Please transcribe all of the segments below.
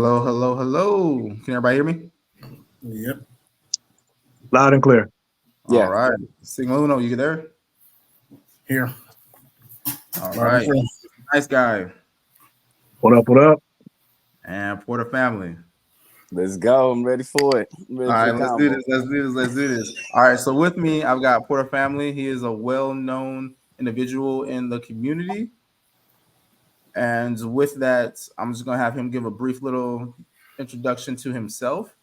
Hello, hello, hello. Can everybody hear me? Yep. Loud and clear. All Yeah. right. Sigmauno, you there? Here. All Loud and right. clear. Nice guy. What up? What up? And portahFamily. Let's go. I'm ready for it. I'm All ready for right, the let's do combo. this. Let's do this. All right. So with me, I've got portahFamily. He is a well-known individual in the community. And with that, I'm just gonna have him give a brief little introduction to himself.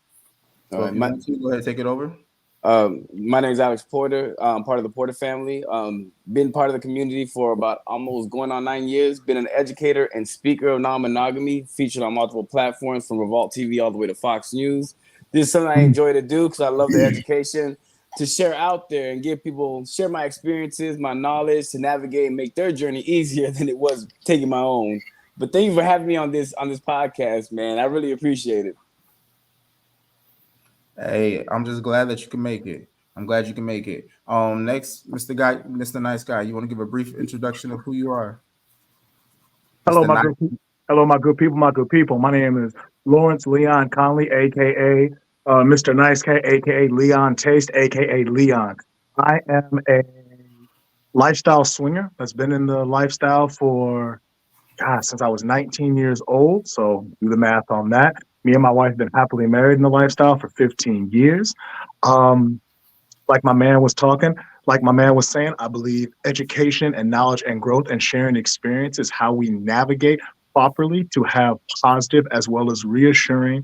All So right. if you want to, go ahead and take it over. My name is Alex Porter. Part of the Porter family. Been part of the community for about almost going on 9 years. Been an educator and speaker of non-monogamy, featured on multiple platforms from Revolt TV all the way to Fox News. This is something I enjoy to do because I love the education to share out there and give people, share my experiences, my knowledge to navigate and make their journey easier than it was taking my own. But thank you for having me on this podcast, man. I really appreciate it. Hey, I'm just glad that you can make it. I'm glad you can make it. Next, Mr. Nice Guy, you want to give a brief introduction of who you are? Hello, Mr. my Nice. good. Hello, my good people. My good people. My name is Lawrence Leon Conley, aka Mr. Nice Guy, aka Leon Taste, aka Leon. I am a lifestyle swinger that's been in the lifestyle for since I was 19 years old. So do the math on that. Me and my wife have been happily married in the lifestyle for 15 years. Um, like my man was talking, like my man was saying, I believe education and knowledge and growth and sharing experience is how we navigate properly to have positive as well as reassuring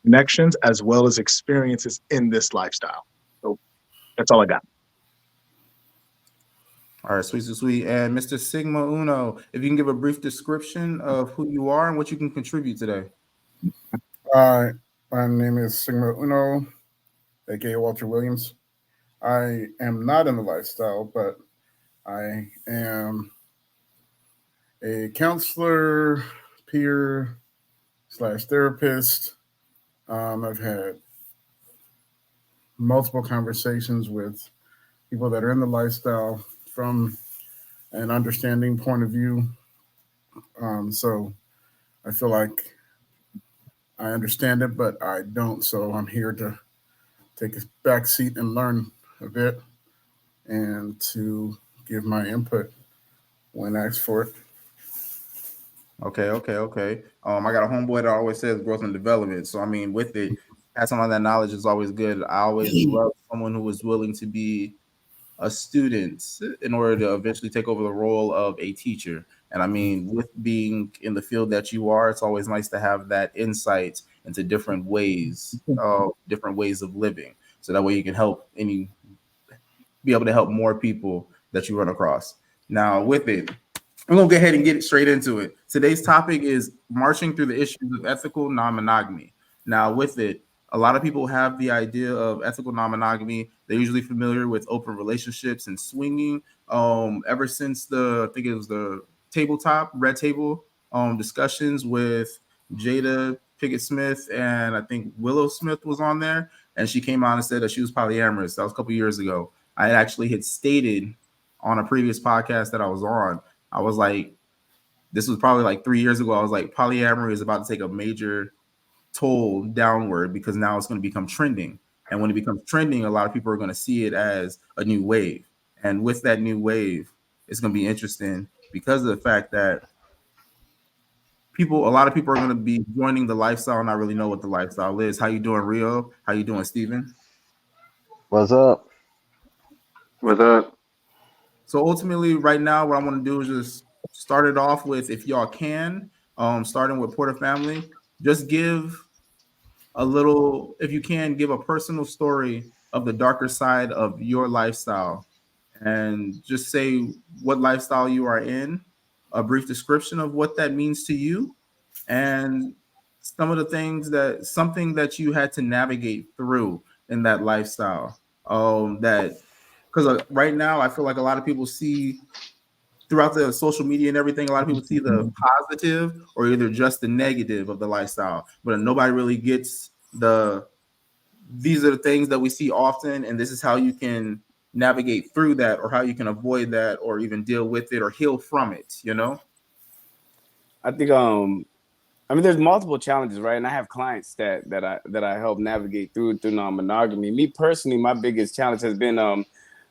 connections as well as experiences in this lifestyle. So that's all I got. All right, sweet, sweet, sweet. And Mr. Sigma Uno, if you can give a brief description of who you are and what you can contribute today. Uh, my name is Sigma Uno, aka Walter Williams. I am not in the lifestyle, but I am a counselor, peer slash therapist. I've had multiple conversations with people that are in the lifestyle from an understanding point of view. So I feel like I understand it, but I don't. So I'm here to take a back seat and learn a bit and to give my input when asked for it. Okay. I got a homeboy that always says growth and development. So I mean, with it, passing on that knowledge is always good. I always love someone who is willing to be a student in order to eventually take over the role of a teacher. And I mean, with being in the field that you are, it's always nice to have that insight into different ways of living. So that way you can be able to help more people that you run across. Now, with it, I'm gonna go ahead and get straight into it. Today's topic is marching through the issues of ethical non-monogamy. Now, with it, a lot of people have the idea of ethical non-monogamy. They're usually familiar with open relationships and swinging. Ever since I think it was the tabletop red table discussions with Jada Pickett Smith and I think Willow Smith was on there, and she came out and said that she was polyamorous. That was a couple years ago. I actually had stated on a previous podcast that I was on. I was like, this was probably like 3 years ago. I was like, polyamory is about to take a major toll downward because now it's going to become trending. And when it becomes trending, a lot of people are going to see it as a new wave. And with that new wave, it's going to be interesting because of the fact that a lot of people are going to be joining the lifestyle and not really know what the lifestyle is. How you doing, Rio? How you doing, Steven? What's up? What's up? So ultimately, right now, what I want to do is just start it off with, if y'all can, starting with portahFamily, just give a little, if you can, give a personal story of the darker side of your lifestyle, and just say what lifestyle you are in, a brief description of what that means to you, and something that you had to navigate through in that lifestyle. That because right now I feel like a lot of people see throughout the social media and everything, a lot of people see the positive or either just the negative of the lifestyle, but nobody really gets these are the things that we see often, and this is how you can navigate through that, or how you can avoid that, or even deal with it or heal from it, I think I mean, there's multiple challenges, right? And I have clients that I help navigate through non-monogamy. Me personally, my biggest challenge has been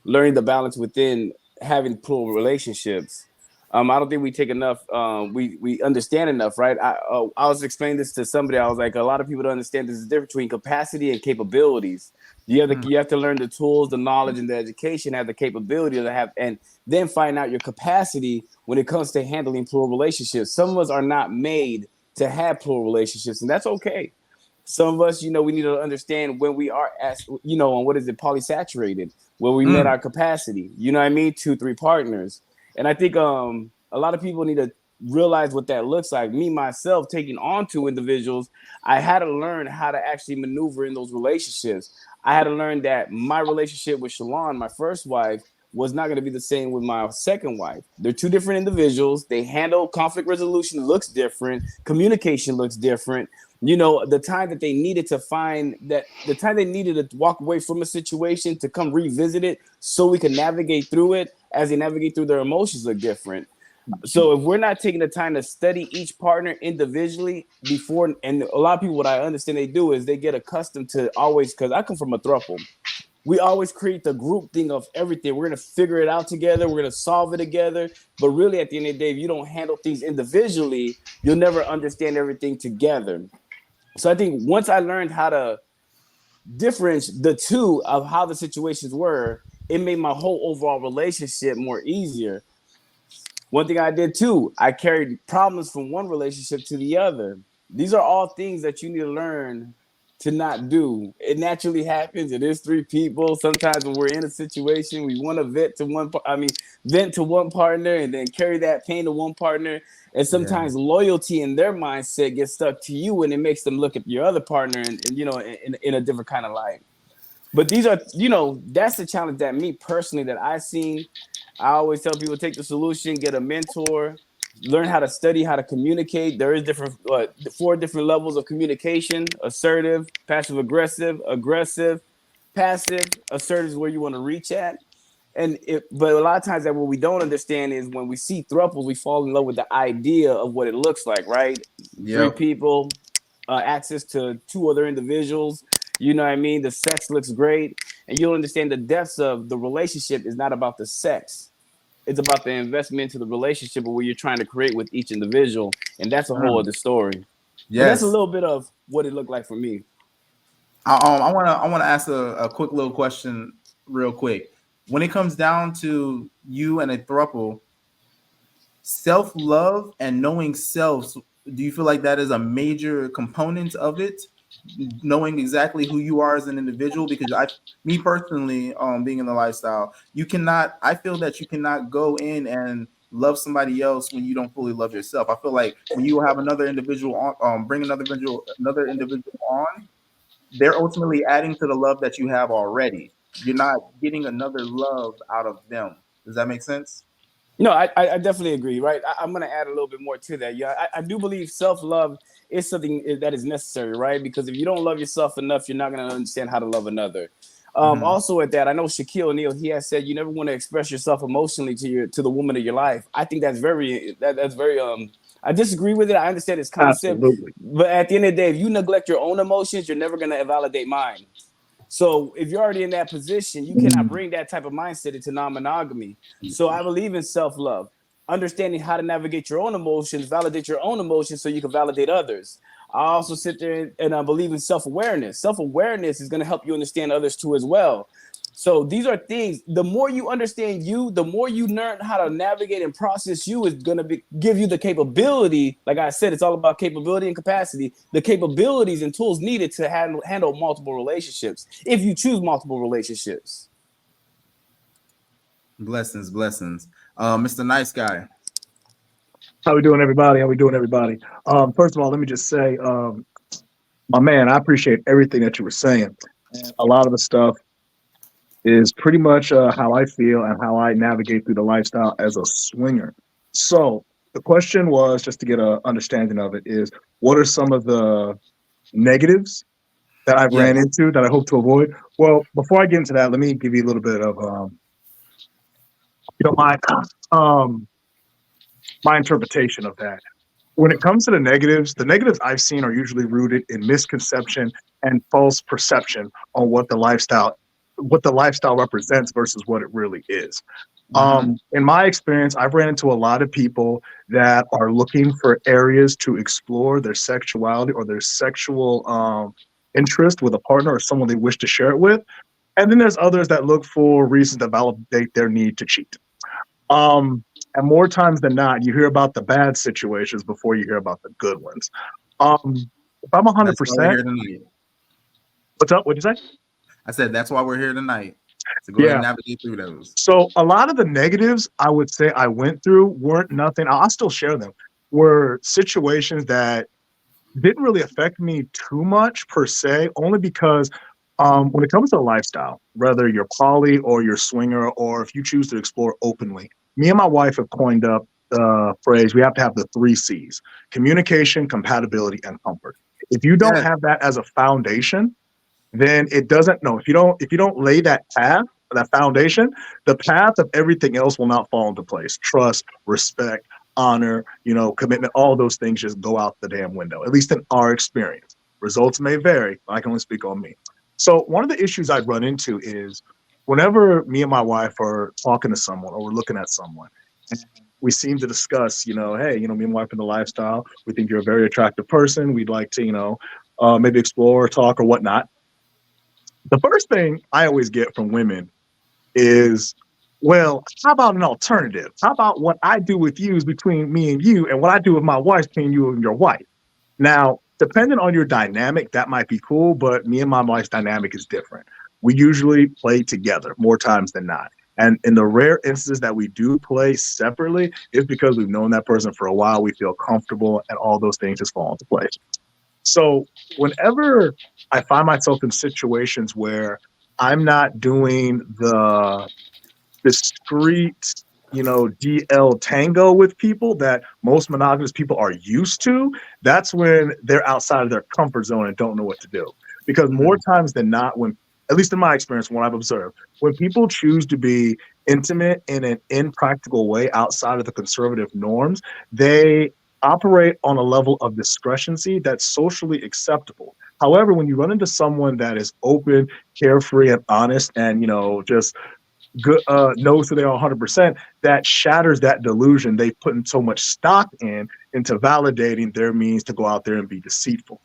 learning the balance within having plural relationships. I don't think we take enough. We understand enough, right? I was explaining this to somebody. I was like, a lot of people don't understand there's a difference between capacity and capabilities. You have to learn the tools, the knowledge, and the education, have the capability to have, and then find out your capacity when it comes to handling plural relationships. Some of us are not made to have plural relationships, and that's okay. Some of us, we need to understand when we are on what is it, polysaturated, where we met our capacity. You know what I mean? 2, 3 partners. And I think a lot of people need to realize what that looks like. Me, myself, taking on 2 individuals, I had to learn how to actually maneuver in those relationships. I had to learn that my relationship with Shalon, my first wife, was not going to be the same with my second wife. They're 2 different individuals. They handle conflict resolution looks different. Communication looks different. The time that they needed to the time they needed to walk away from a situation to come revisit it so we can navigate through it as they navigate through their emotions look different. So if we're not taking the time to study each partner individually before, and a lot of people, what I understand they do is they get accustomed to always, because I come from a throuple. We always create the group thing of everything. We're going to figure it out together. We're going to solve it together. But really, at the end of the day, if you don't handle things individually, you'll never understand everything together. So I think once I learned how to differentiate the 2 of how the situations were, it made my whole overall relationship more easier. One thing I did too, I carried problems from one relationship to the other. These are all things that you need to learn to not do. It naturally happens. It is 3 people. Sometimes when we're in a situation, we want to vent to one partner and then carry that pain to one partner. And sometimes loyalty in their mindset gets stuck to you, and it makes them look at your other partner and in a different kind of light. But these are, that's the challenge that me personally that I've seen. I always tell people, take the solution, get a mentor, learn how to study, how to communicate. There is 4 different levels of communication: assertive, passive aggressive, passive. Assertive is where you want to reach at. But a lot of times that what we don't understand is when we see thruples, we fall in love with the idea of what it looks like, right? Yep. 3 people, access to 2 other individuals. You know what I mean? The sex looks great. And you'll understand the depths of the relationship is not about the sex. It's about the investment into the relationship of what you're trying to create with each individual. And that's a whole other story. Yes. But that's a little bit of what it looked like for me. I want to ask a quick little question real quick. When it comes down to you and a throuple, self-love and knowing self, do you feel like that is a major component of it? Knowing exactly who you are as an individual? Because me personally, being in the lifestyle, I feel that you cannot go in and love somebody else when you don't fully love yourself. I feel like when you have another individual on, bring another individual on, they're ultimately adding to the love that you have already. You're not getting another love out of them. Does that make sense? No, I definitely agree, right? I'm going to add a little bit more to that. Yeah, I do believe self-love is something that is necessary, right? Because if you don't love yourself enough, you're not going to understand how to love another. Also at that, I know Shaquille O'Neal, he has said you never want to express yourself emotionally to the woman of your life. I think that's very I disagree with it. I understand its concept. Absolutely. But at the end of the day, if you neglect your own emotions, you're never going to validate mine. So if you're already in that position, you cannot bring that type of mindset into non-monogamy. So I believe in self-love, understanding how to navigate your own emotions, validate your own emotions so you can validate others. I also sit there and I believe in self-awareness. Self-awareness is going to help you understand others too as well. So these are things, the more you understand you, the more you learn how to navigate and process you is going to give you the capability. Like I said, it's all about capability and capacity, the capabilities and tools needed to handle multiple relationships if you choose multiple relationships. Blessings. Mr. Nice Guy. How we doing, everybody? First of all, let me just say, my man, I appreciate everything that you were saying. And a lot of the stuff is pretty much how I feel and how I navigate through the lifestyle as a swinger. So the question was, just to get an understanding of it, is what are some of the negatives that I've ran into that I hope to avoid? Well, before I get into that, let me give you a little bit of, my interpretation of that. When it comes to the negatives I've seen are usually rooted in misconception and false perception on what the lifestyle represents versus what it really is. In my experience, I've ran into a lot of people that are looking for areas to explore their sexuality or their sexual interest with a partner or someone they wish to share it with. And then there's others that look for reasons to validate their need to cheat. And more times than not, you hear about the bad situations before you hear about the good ones. If I'm That's why we're 100%, here tonight. what's up? What'd you say? I said that's why we're here tonight. So go ahead Yeah. and navigate through those. So a lot of the negatives I would say I went through weren't nothing. I'll still share them. Were situations that didn't really affect me too much per se, only because when it comes to a lifestyle, whether you're poly or you're swinger, or if you choose to explore openly, me and my wife have coined up the phrase, we have to have the 3 C's: communication, compatibility, and comfort. If you don't have that as a foundation, then it doesn't know. If you don't lay that path, that foundation, the path of everything else will not fall into place. Trust, respect, honor, commitment, all those things just go out the damn window, at least in our experience. Results may vary. I can only speak on me. So one of the issues I'd run into is whenever me and my wife are talking to someone or we're looking at someone, and we seem to discuss, hey, me and my wife in the lifestyle, we think you're a very attractive person. We'd like to, maybe explore, talk, or whatnot. The first thing I always get from women is, well, how about an alternative? How about what I do with you is between me and you, and what I do with my wife between you and your wife? Now, depending on your dynamic, that might be cool, but me and my wife's dynamic is different. We usually play together more times than not. And in the rare instances that we do play separately, it's because we've known that person for a while, we feel comfortable, and all those things just fall into place. So whenever I find myself in situations where I'm not doing the discreet, DL tango with people that most monogamous people are used to, that's when they're outside of their comfort zone and don't know what to do. Because more times than not, when, at least in my experience, what I've observed, when people choose to be intimate in an impractical way outside of the conservative norms, they operate on a level of discrepancy that's socially acceptable. However, when you run into someone that is open, carefree, and honest, and just good, knows who they are 100%, that shatters that delusion they've put in so much stock into validating their means to go out there and be deceitful.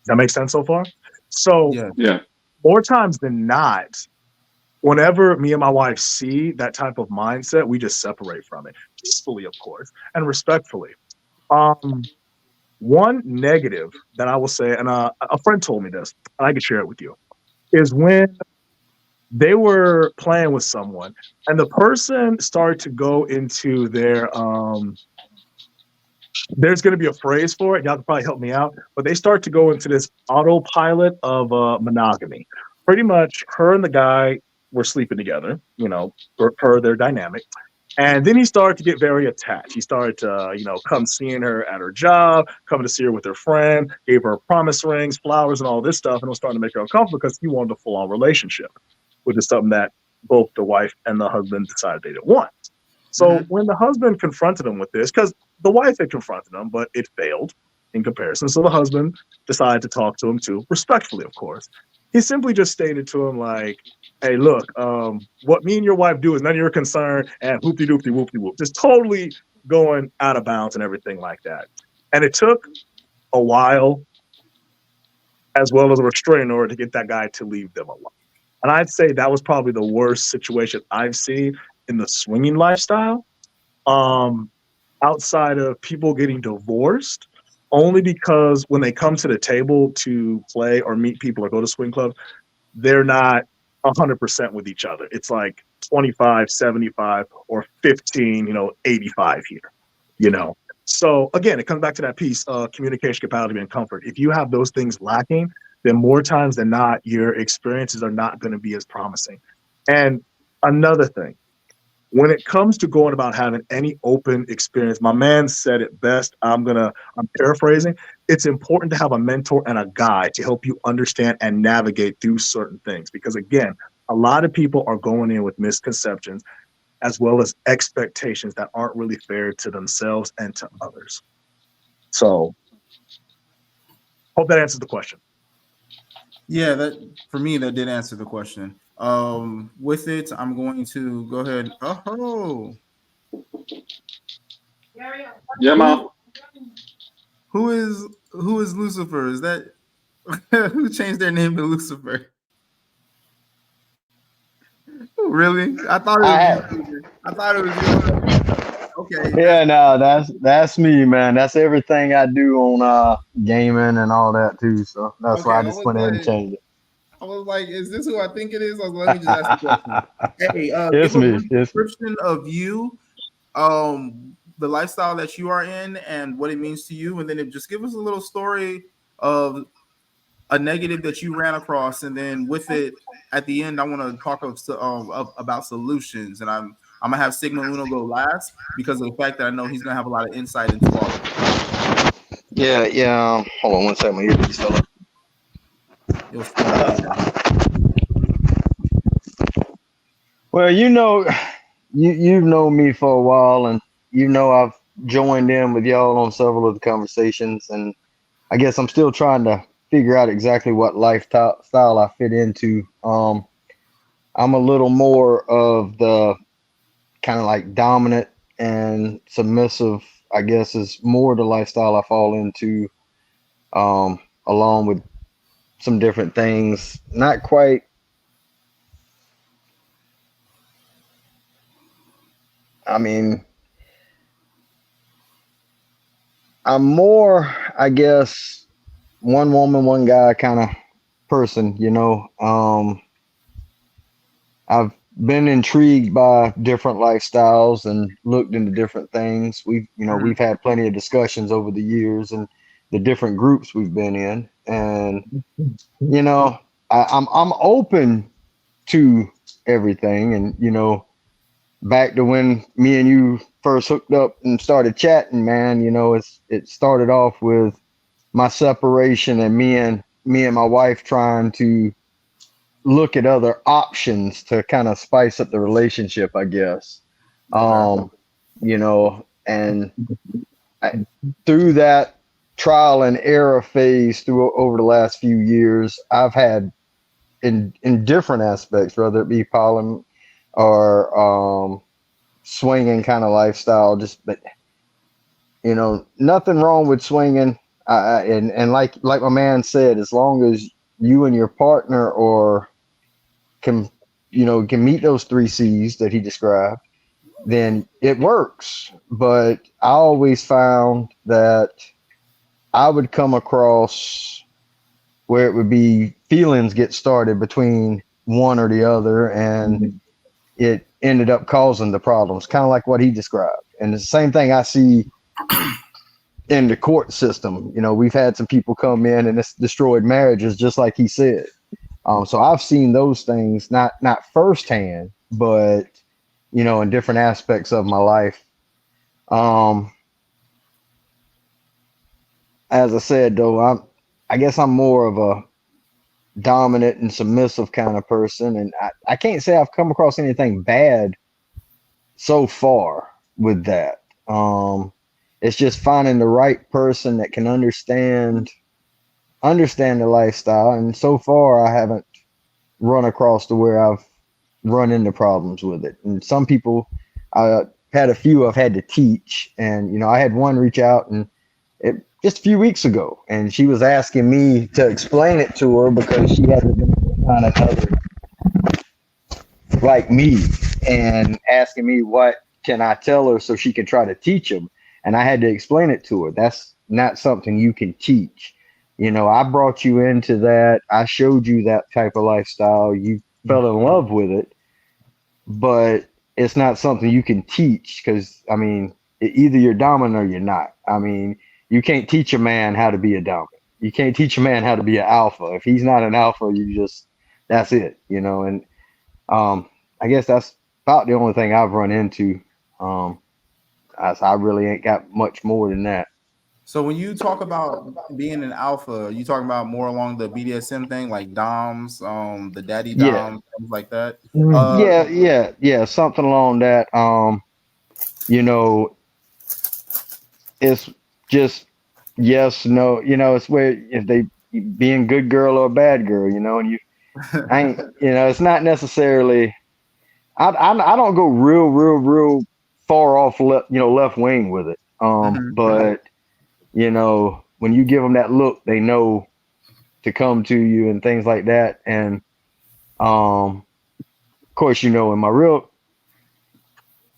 Does that make sense so far? So Yeah. more times than not, whenever me and my wife see that type of mindset, we just separate from it, peacefully, of course, and respectfully. One negative that I will say, and a friend told me this, and I can share it with you, is when they were playing with someone and the person started to go into their there's going to be a phrase for it, y'all can probably help me out, but they start to go into this autopilot of monogamy. Pretty much her and the guy were sleeping together, per their dynamic. And then he started to get very attached. He started to, come seeing her at her job, coming to see her with her friend, gave her promise rings, flowers, and all this stuff, and it was starting to make her uncomfortable because he wanted a full-on relationship, which is something that both the wife and the husband decided they didn't want. So when the husband confronted him with this, because the wife had confronted him, but it failed in comparison. So the husband decided to talk to him too, respectfully, of course. He simply just stated to him like, hey, look, what me and your wife do is none of your concern, and whoopty-doopty-whoopty-whoop. Just totally going out of bounds and everything like that. And it took a while, as well as a restraining order, to get that guy to leave them alone. And I'd say that was probably the worst situation I've seen in the swinging lifestyle, outside of people getting divorced, only because when they come to the table to play or meet people or go to swing clubs, they're not 100% with each other. It's like 25, 75, or 15, 85 here, So again, it comes back to that piece of communication, compatibility, and comfort. If you have those things lacking, then more times than not, your experiences are not going to be as promising. And another thing, when it comes to going about having any open experience, my man said it best. I'm paraphrasing. It's important to have a mentor and a guide to help you understand and navigate through certain things. Because again, a lot of people are going in with misconceptions as well as expectations that aren't really fair to themselves and to others. So hope that answers the question. Yeah, that for me that did answer the question. With it, I'm going to go ahead. Oh, Yeah, man. who is Lucifer? Is that who changed their name to Lucifer? Really? I thought it I was have. you. I thought it was you. Okay, Yeah, no, that's me, man. That's everything I do on gaming and all that too. So that's okay. why I just went ahead and changed I was like, is this who I think it is? I was let me just ask the question. it. Hey, It's give a me. brief It's me. description of you, the lifestyle that you are in, and what it means to you, and then just give us a little story of a negative that you ran across, and then with it at the end, I want to talk about solutions, and I'm gonna have Sigmauno go last because of the fact that I know he's gonna have a lot of insight into all of it. Yeah, yeah. Hold on one second. My earpiece fell off. You'll start out again. Well, you've known me for a while, and I've joined in with y'all on several of the conversations, and I guess I'm still trying to figure out exactly what lifestyle I fit into. I'm a little more of the kind of like dominant and submissive, I guess, is more the lifestyle I fall into, along with some different things. Not quite. I mean, I'm more, I guess, one woman, one guy kind of person, I've been intrigued by different lifestyles and looked into different things. We've had plenty of discussions over the years and the different groups we've been in, and I'm open to everything. And back to when me and you first hooked up and started chatting, man, it started off with my separation and me and my wife trying to look at other options to kind of spice up the relationship, I guess. Okay. And through that trial and error phase over the last few years, I've had in different aspects, whether it be poly or swinging kind of lifestyle, but nothing wrong with swinging. And like my man said, as long as you and your partner or can meet those 3 C's that he described, then it works. But I always found that I would come across where it would be feelings get started between one or the other, and it ended up causing the problems, kind of like what he described. And it's the same thing I see in the court system. We've had some people come in and it's destroyed marriages, just like he said. So I've seen those things, not firsthand, but in different aspects of my life. As I said, though, I guess I'm more of a dominant and submissive kind of person, and I can't say I've come across anything bad so far with that. It's just finding the right person that can understand the lifestyle, and so far I haven't run across to where I've run into problems with it. And some people, I had a few I've had to teach, and I had one reach out and just a few weeks ago, and she was asking me to explain it to her because she hasn't been on another like me, and asking me what can I tell her so she can try to teach them. And I had to explain it to her. That's not something you can teach. I brought you into that. I showed you that type of lifestyle. You fell in love with it, but it's not something you can teach because, either you're dominant or you're not. You can't teach a man how to be a dominant. You can't teach a man how to be an alpha. If he's not an alpha, that's it, and I guess that's about the only thing I've run into. I really ain't got much more than that. So when you talk about being an alpha, you talking about more along the BDSM thing, like DOMs, the daddy Yeah. DOM, things like that. Yeah, something along that. It's just yes, no, it's where if they being good girl or bad girl, and I ain't, it's not necessarily. I don't go real far off left wing with it. But when you give them that look, they know to come to you and things like that. And of course, in my real,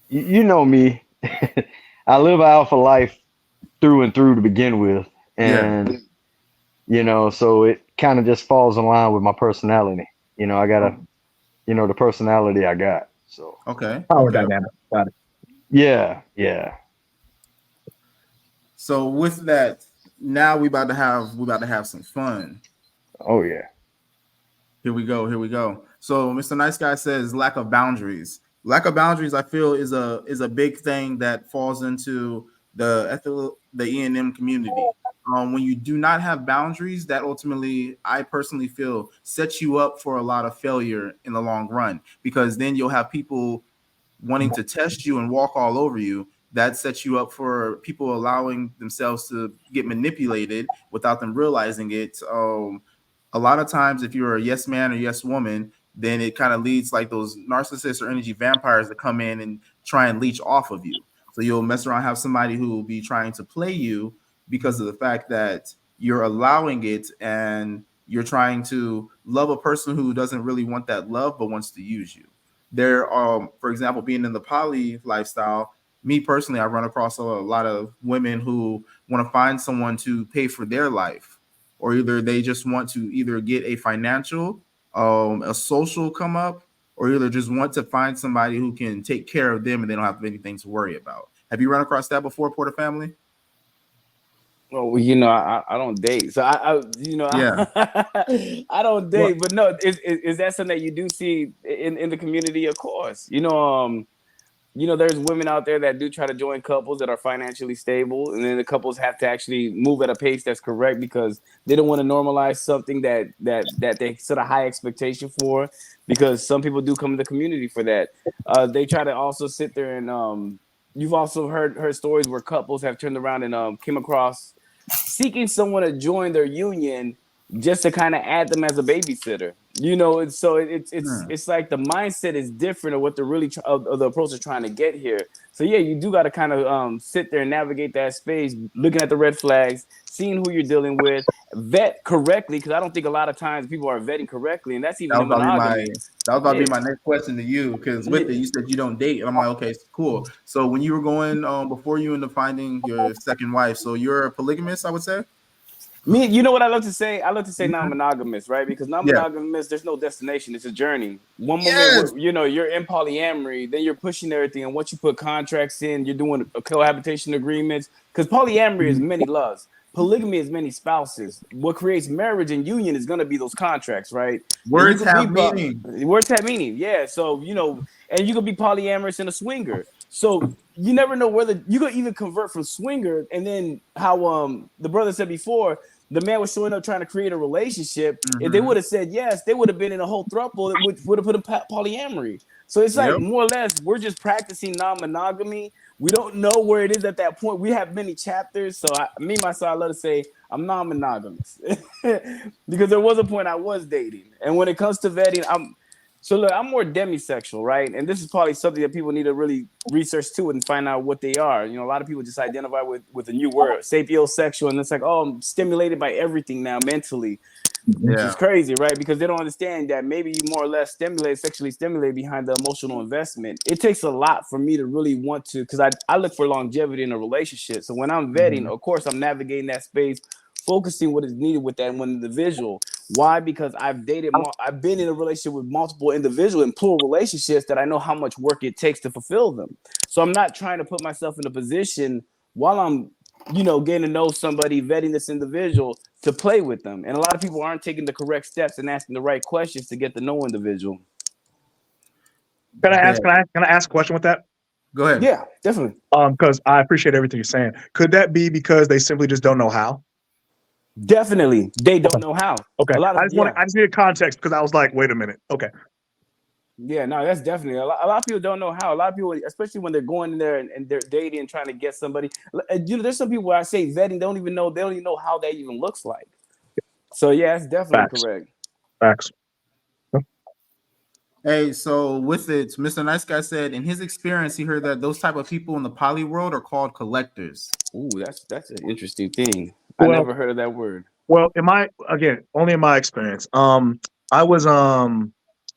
you know me, I live alpha life through and through to begin with, and so it kind of just falls in line with my personality. I got the personality I got. So Okay. Power Okay. dynamic. Got it. yeah. So with that, now we about to have some fun. Oh yeah. Here we go. So Mr. Nice Guy says lack of boundaries. Lack of boundaries, I feel, is a big thing that falls into the ENM community. When you do not have boundaries, that ultimately, I personally feel, sets you up for a lot of failure in the long run, because then you'll have people wanting to test you and walk all over you. That sets you up for people allowing themselves to get manipulated without them realizing it. A lot of times, if you're a yes man or yes woman, then it kind of leads like those narcissists or energy vampires that come in and try and leech off of you. So you'll mess around, have somebody who will be trying to play you because of the fact that you're allowing it, and you're trying to love a person who doesn't really want that love but wants to use you. There, for example, being in the poly lifestyle, me personally, I run across a lot of women who want to find someone to pay for their life, or either they just want to either get a financial, a social come up, or either just want to find somebody who can take care of them and they don't have anything to worry about. Have you run across that before, portahFamily? Well, I don't date, so Yeah. I don't Well, date. But no, is that something that you do see in the community? Of course, there's women out there that do try to join couples that are financially stable, and then the couples have to actually move at a pace that's correct because they don't want to normalize something that they set a high expectation for. Because some people do come to the community for that. They try to also sit there and you've also heard stories where couples have turned around and came across seeking someone to join their union just to kind of add them as a babysitter. It's like the mindset is different of what they're really of the approach they're trying to get here. So yeah, you do got to kind of sit there and navigate that space, looking at the red flags, seeing who you're dealing with, vet correctly, because I don't think a lot of times people are vetting correctly, and that's even in monogamy. That was about to be my next question to you, because with it, you said you don't date, and I'm like, okay, cool. So when you were going before you ended up finding your second wife, so you're a polygamist, I would say. Me, you know what I love to say? I love to say non-monogamous, right? Because Yeah. non-monogamous, there's no destination. It's a journey. One Yes. moment, you're in polyamory, then you're pushing everything. And once you put contracts in, you're doing a cohabitation agreements. Because polyamory is many loves. Polygamy is many spouses. What creates marriage and union is going to be those contracts, right? Words have meaning. Words have meaning, yeah. So, and you could be polyamorous and a swinger. So you never know whether you could even convert from swinger. And then how the brother said before, the man was showing up trying to create a relationship. If they would have said yes, they would have been in a whole throuple that would have put in polyamory. So it's like more or less we're just practicing non-monogamy. We don't know where it is at that point. We have many chapters. So myself, I love to say I'm non-monogamous because there was a point I was dating. And when it comes to vetting, I'm more demisexual, right? And this is probably something that people need to really research too and find out what they are. A lot of people just identify with a new word, sapiosexual, and it's like, oh, I'm stimulated by everything now mentally. Which is crazy, right? Because they don't understand that maybe you more or less sexually stimulate behind the emotional investment. It takes a lot for me to really want to, because I look for longevity in a relationship. So when I'm vetting, of course, I'm navigating that space, focusing what is needed with that one individual. Why? Because I've been in a relationship with multiple individuals in plural relationships that I know how much work it takes to fulfill them. So I'm not trying to put myself in a position while I'm getting to know somebody, vetting this individual to play with them. And a lot of people aren't taking the correct steps and asking the right questions to get to know individual. Can I ask a question with that? Go ahead. Yeah, definitely. Because I appreciate everything you're saying. Could that be because they simply just don't know how? Definitely. They don't know how. Okay. A lot of, I just need a context because I was like, wait a minute. Okay. Yeah, no, that's definitely a lot of people don't know how. A lot of people, especially when they're going in there and they're dating and trying to get somebody. There's some people where I say vetting, they don't even know how that even looks like. So yeah, that's definitely Facts. correct. Facts. Hey, so with it, Mr. Nice Guy said in his experience, he heard that those type of people in the poly world are called collectors. Ooh, that's an interesting thing. I Well, never heard of that word. well, only in my experience, I was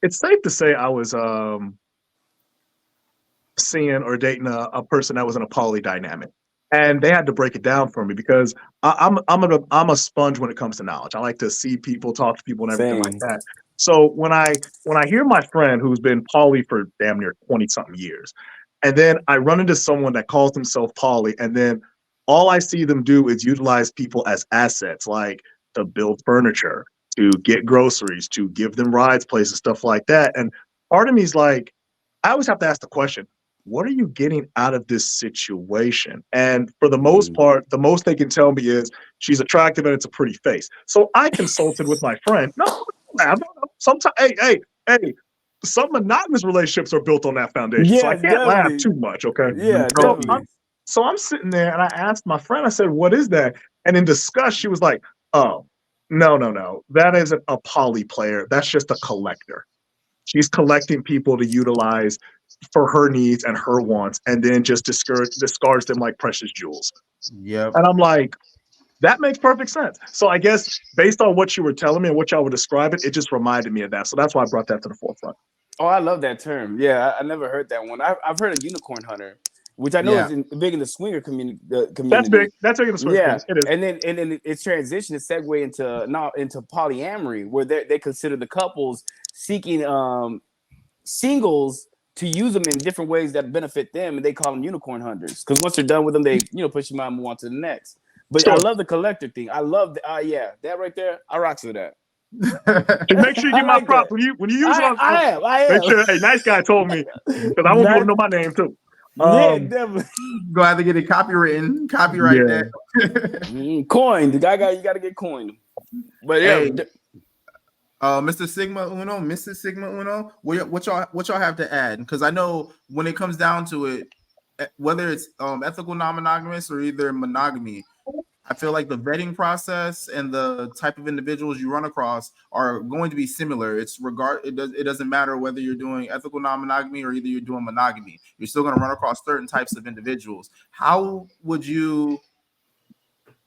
it's safe to say I was seeing or dating a person that was in a poly dynamic, and they had to break it down for me because I'm a sponge when it comes to knowledge. I like to see people, talk to people, and everything like Same. that. So when I hear my friend who's been poly for damn near 20 something years, and then I run into someone that calls himself poly, and then all I see them do is utilize people as assets, like to build furniture, to get groceries, to give them rides, places, stuff like that. And part of me's like, I always have to ask the question, what are you getting out of this situation? And for the most part, the most they can tell me is she's attractive and it's a pretty face. So I consulted with my friend. No. Sometimes, hey, some monogamous relationships are built on that foundation. So I Yes, can't laugh definitely. too much. Okay. Yeah, So definitely. I'm sitting there and I asked my friend, I said, what is that? And in disgust, she was like, oh, no. That isn't a poly player. That's just a collector. She's collecting people to utilize for her needs and her wants, and then just discards them like precious jewels. Yep. And I'm like, that makes perfect sense. So I guess based on what you were telling me and what y'all were describing, it just reminded me of that. So that's why I brought that to the forefront. Oh, I love that term. Yeah, I never heard that one. I've heard of unicorn hunter, which I know Yeah. is big in the swinger community. That's big. That's big in the swing Yeah, community. It is. and then it's transitioned to segue into polyamory, where they consider the couples seeking singles to use them in different ways that benefit them, and they call them unicorn hunters. Because once they're done with them, they push them out and move on to the next. But Sure. I love the collector thing. I love yeah, that right there. I rocks with that. Just make sure you I give my like props that. when you use it on. I am. Make sure. Hey, nice guy told me because I want people to know my name too. Yeah, definitely. Go have to get it copywritten. Copyright Yeah. that. Coined. The guy you got to get coined. But yeah. Hey, Mr. Sigma Uno, Mrs. Sigma Uno, what y'all have to add? Because I know when it comes down to it, whether it's ethical non-monogamous or either monogamy, I feel like the vetting process and the type of individuals you run across are going to be similar. It doesn't matter whether you're doing ethical non-monogamy or either you're doing monogamy. You're still going to run across certain types of individuals. How would you?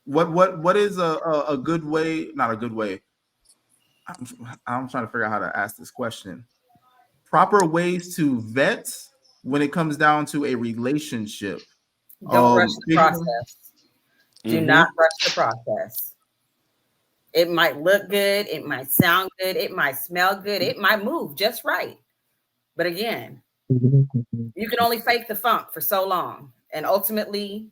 What is a good way? Not a good way. I'm trying to figure out how to ask this question. Proper ways to vet when it comes down to a relationship. Don't rush the process. Do not rush the process. It might look good. It might sound good. It might smell good. It might move just right. But again, you can only fake the funk for so long. And ultimately,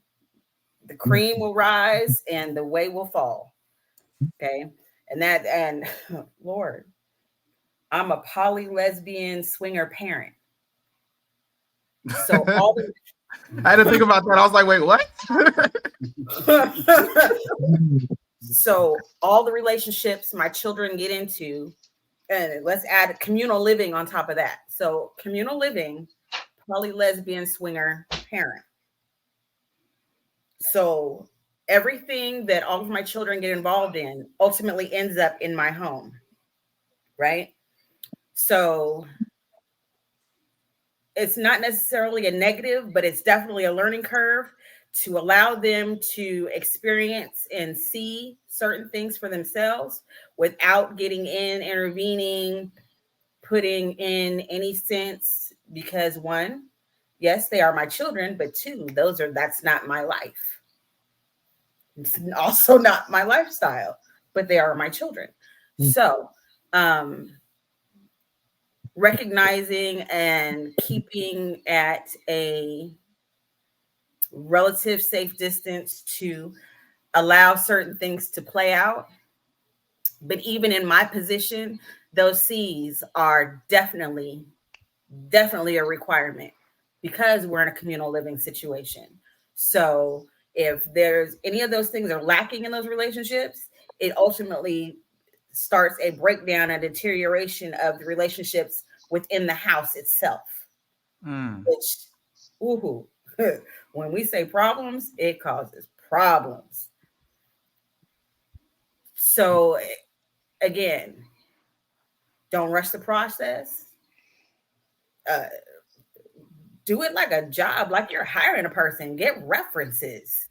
the cream will rise and the whey will fall. Okay. And Lord, I'm a poly lesbian swinger parent. So all the I had to think about that. I was like, wait, what? So all the relationships my children get into, and let's add communal living on top of that. So communal living, poly lesbian swinger parent. So everything that all of my children get involved in ultimately ends up in my home, right? So it's not necessarily a negative, but it's definitely a learning curve to allow them to experience and see certain things for themselves without getting in, intervening, putting in any sense, because one, yes, they are my children, but two, that's not my life. It's also not my lifestyle, but they are my children. So, recognizing and keeping at a relative safe distance to allow certain things to play out. But even in my position, those C's are definitely a requirement because we're in a communal living situation. So if there's any of those things are lacking in those relationships, it ultimately starts a breakdown and deterioration of the relationships within the house itself. Which, when we say problems, it causes problems. So again, don't rush the process. Do it like a job, like you're hiring a person. Get references.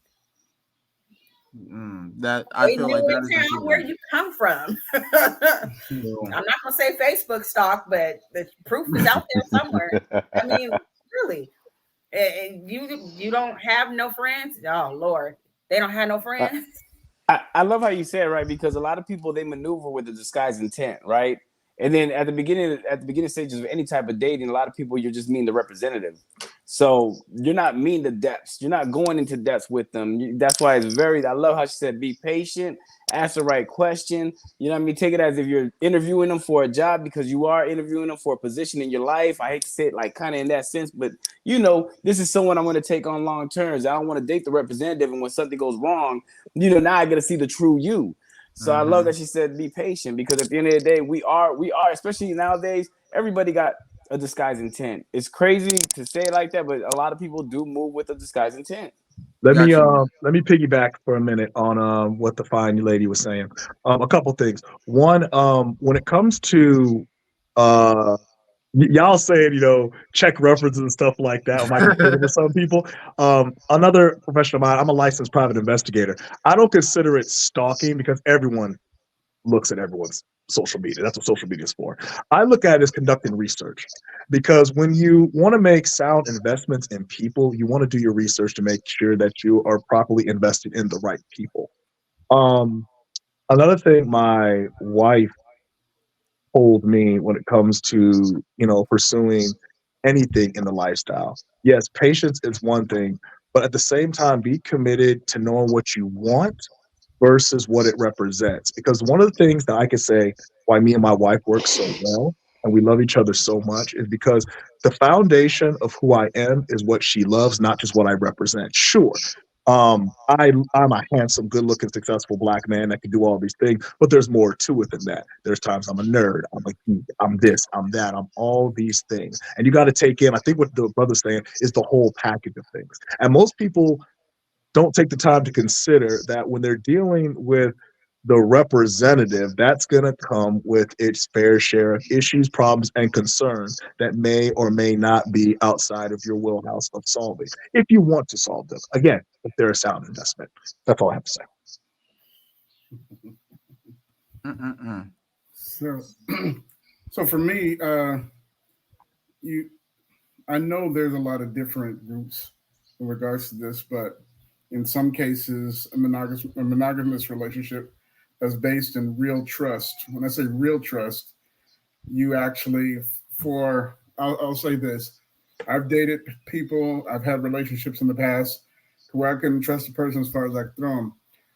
That I feel like that is town where you come from. I'm not gonna say Facebook stalk, but the proof is out there somewhere. I mean, really, you don't have no friends. Oh Lord, they don't have no friends. I love how you say it, right? Because a lot of people, they maneuver with a disguised intent, right? And then at the beginning stages of any type of dating, a lot of people, you're just meeting the representative. So you're not meeting the depths. You're not going into depths with them. That's why I love how she said, be patient, ask the right question. You know what I mean? Take it as if you're interviewing them for a job, because you are interviewing them for a position in your life. I hate to say it like kind of in that sense, but this is someone I'm going to take on long terms. I don't want to date the representative. And when something goes wrong, now I get to see the true you. So I love that she said, be patient, because at the end of the day, we are, especially nowadays, everybody got a disguised intent. It's crazy to say it like that, but a lot of people do move with a disguised intent. Let me piggyback for a minute on what the fine lady was saying. A couple things. One, when it comes to y'all saying, check references and stuff like that might be triggering to some people. Another profession of mine, I'm a licensed private investigator. I don't consider it stalking, because everyone looks at everyone's social media. That's what social media is for. I look at it as conducting research, because when you want to make sound investments in people, you want to do your research to make sure that you are properly invested in the right people. Another thing my wife told me when it comes to, pursuing anything in the lifestyle. Yes, patience is one thing, but at the same time, be committed to knowing what you want versus what it represents. Because one of the things that I could say why me and my wife work so well and we love each other so much is because the foundation of who I am is what she loves, not just what I represent. Sure. I'm a handsome, good-looking, successful Black man that can do all these things, but there's more to it than that. There's times I'm a nerd, I'm a geek, I'm this, I'm that, I'm all these things. And you got to take in, I think what the brother's saying is the whole package of things. And most people don't take the time to consider that when they're dealing with the representative, that's going to come with its fair share of issues, problems, and concerns that may or may not be outside of your wheelhouse of solving, if you want to solve them. Again, if they're a sound investment. That's all I have to say. So for me, I know there's a lot of different groups in regards to this, but in some cases, a monogamous relationship that's based in real trust. When I say real trust, you actually, I'll say this. I've dated people, I've had relationships in the past where I couldn't trust a person as far as I could throw them.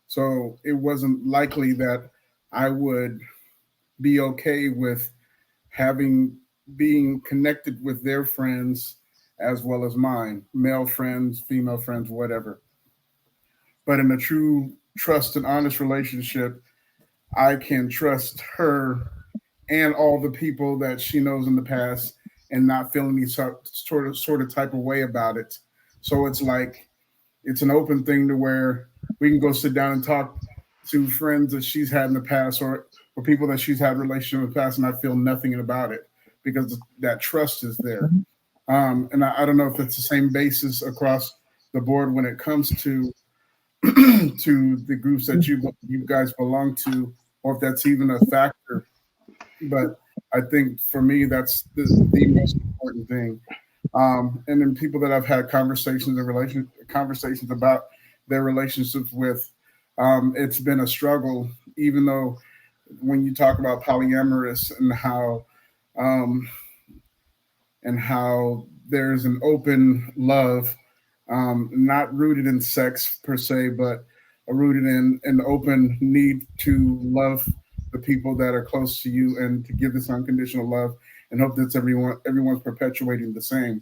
So it wasn't likely that I would be okay with being connected with their friends as well as mine, male friends, female friends, whatever. But in a true trust and honest relationship, I can trust her and all the people that she knows in the past and not feel any sort of type of way about it. So it's like, it's an open thing to where we can go sit down and talk to friends that she's had in the past or people that she's had relationships in the past, and I feel nothing about it because that trust is there. And I don't know if it's the same basis across the board when it comes to to the groups that you guys belong to, or if that's even a factor. But I think for me, that's the most important thing. And then people that I've had conversations about their relationships with, it's been a struggle, even though when you talk about polyamorous and how there's an open love, not rooted in sex per se, but rooted in an open need to love the people that are close to you and to give this unconditional love and hope that everyone's perpetuating the same.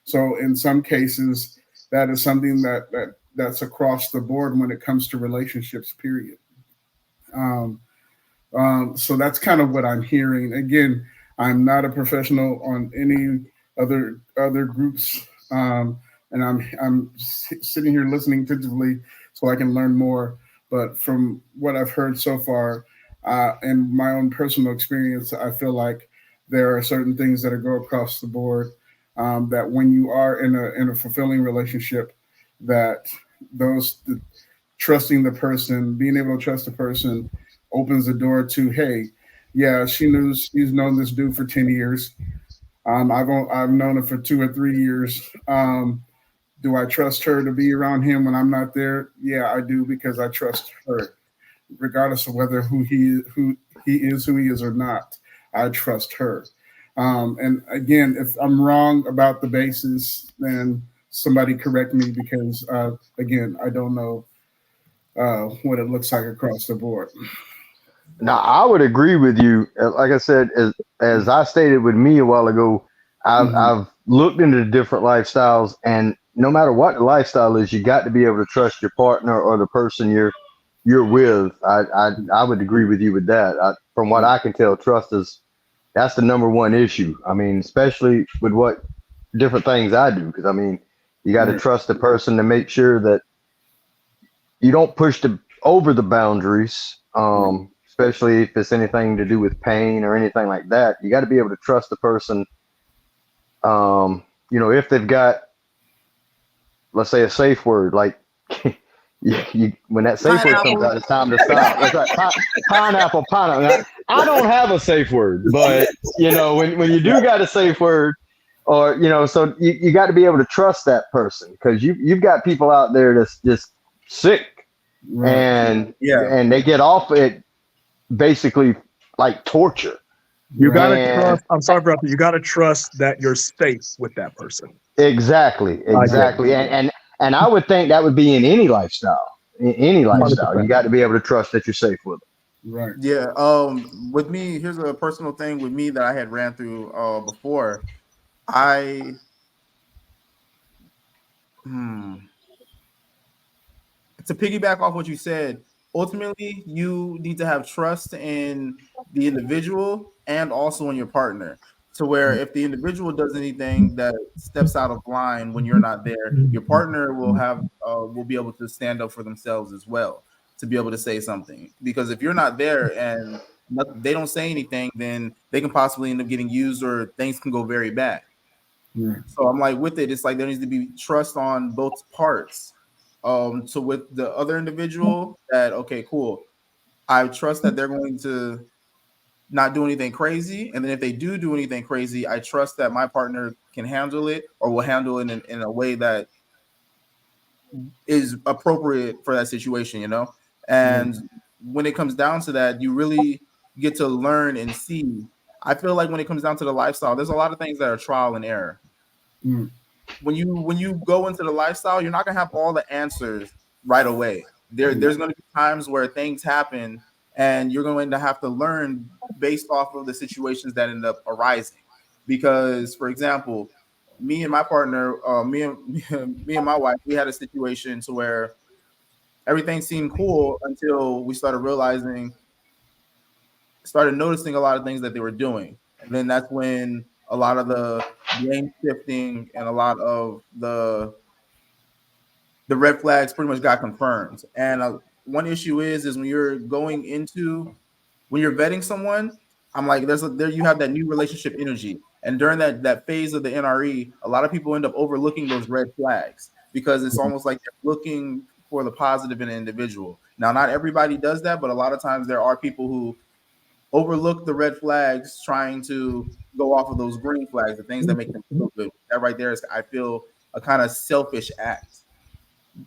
So in some cases, that is something that's across the board when it comes to relationships, period. So that's kind of what I'm hearing. Again, I'm not a professional on any other groups, and I'm sitting here listening attentively so I can learn more. But from what I've heard so far, and my own personal experience, I feel like there are certain things that go across the board, that when you are in a fulfilling relationship, that trusting the person, being able to trust the person, opens the door to, hey, yeah, she's known this dude for 10 years. I've known him for 2 or 3 years. Do I trust her to be around him when I'm not there? Yeah, I do, because I trust her, regardless of whether who he is or not. I trust her. And again, if I'm wrong about the basis, then somebody correct me, because again, I don't know what it looks like across the board. Now, I would agree with you. Like I said, as I stated with me a while ago, I've looked into different lifestyles, and no matter what the lifestyle is, you got to be able to trust your partner or the person you're with. I would agree with you with that. From what I can tell, that's the number one issue. I mean, especially with what different things I do, because I mean, you got to trust the person to make sure that you don't push over the boundaries. Especially if it's anything to do with pain or anything like that. You got to be able to trust the person. If they've got, let's say, a safe word, like when that safe word comes out, it's time to stop. It's like pineapple. I don't have a safe word, but when you do got a safe word, or so you got to be able to trust that person, because you've got people out there that's just sick, right, and they get off it basically like torture. You gotta trust. I'm sorry for that. You gotta trust that you're safe with that person. Exactly. And I would think that would be in any lifestyle. In any lifestyle, 100%. You got to be able to trust that you're safe with them. Right. Yeah. With me, here's a personal thing with me that I had ran through before. To piggyback off what you said, ultimately you need to have trust in the individual and also in your partner, to where if the individual does anything that steps out of line when you're not there, your partner will be able to stand up for themselves as well, to be able to say something. Because if you're not there and they don't say anything, then they can possibly end up getting used, or things can go very bad. So I'm like, with it, it's like there needs to be trust on both parts. So with the other individual, that okay, cool, I trust that they're going to not do anything crazy, and then if they do anything crazy, I trust that my partner can handle it, or will handle it in a way that is appropriate for that situation, And when it comes down to that, you really get to learn and see. I feel like when it comes down to the lifestyle, there's a lot of things that are trial and error. When you go into the lifestyle, you're not gonna have all the answers right away. There's gonna be times where things happen, and you're going to have to learn based off of the situations that end up arising. Because, for example, me and my partner, me and my wife, we had a situation to where everything seemed cool until we started noticing a lot of things that they were doing, and then that's when a lot of the blame shifting and a lot of the red flags pretty much got confirmed. And one issue is when you're vetting someone, I'm like, there you have that new relationship energy, and during that phase of the NRE, a lot of people end up overlooking those red flags, because it's almost like they're looking for the positive in an individual. Now, not everybody does that, but a lot of times there are people who overlook the red flags, trying to go off of those green flags, the things that make them feel good. That right there is, I feel, a kind of selfish act,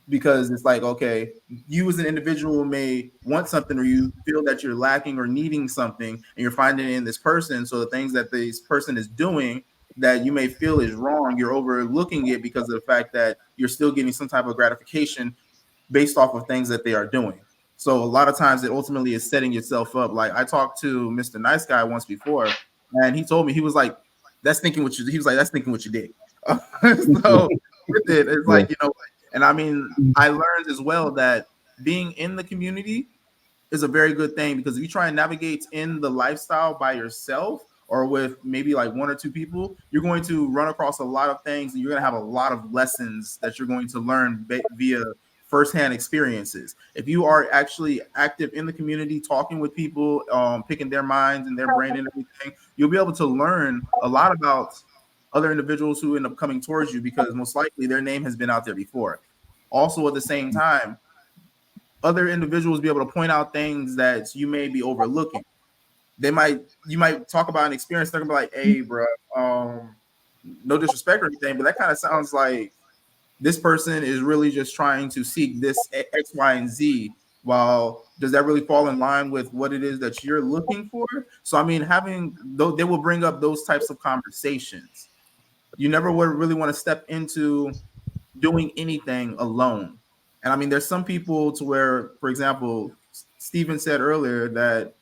because it's like, okay, you as an individual may want something, or you feel that you're lacking or needing something, and you're finding it in this person. So the things that this person is doing that you may feel is wrong, you're overlooking it because of the fact that you're still getting some type of gratification based off of things that they are doing. So a lot of times it ultimately is setting yourself up. Like, I talked to Mr. Niceguy once before, and he told me, he was like, that's thinking what you did. So with it, it's like, and I mean, I learned as well that being in the community is a very good thing, because if you try and navigate in the lifestyle by yourself, or with maybe like one or two people, you're going to run across a lot of things, and you're going to have a lot of lessons that you're going to learn via firsthand experiences. If you are actually active in the community, talking with people, picking their minds and their brain and everything, you'll be able to learn a lot about other individuals who end up coming towards you, because most likely their name has been out there before. Also, at the same time, other individuals be able to point out things that you may be overlooking. You might talk about an experience, they're gonna be like, "Hey, bro, no disrespect or anything, but that kind of sounds like this person is really just trying to seek this X, Y, and Z. While does that really fall in line with what it is that you're looking for?" So, I mean, having though they will bring up those types of conversations. You never would really want to step into doing anything alone. And I mean, there's some people to where, for example, Steven said earlier that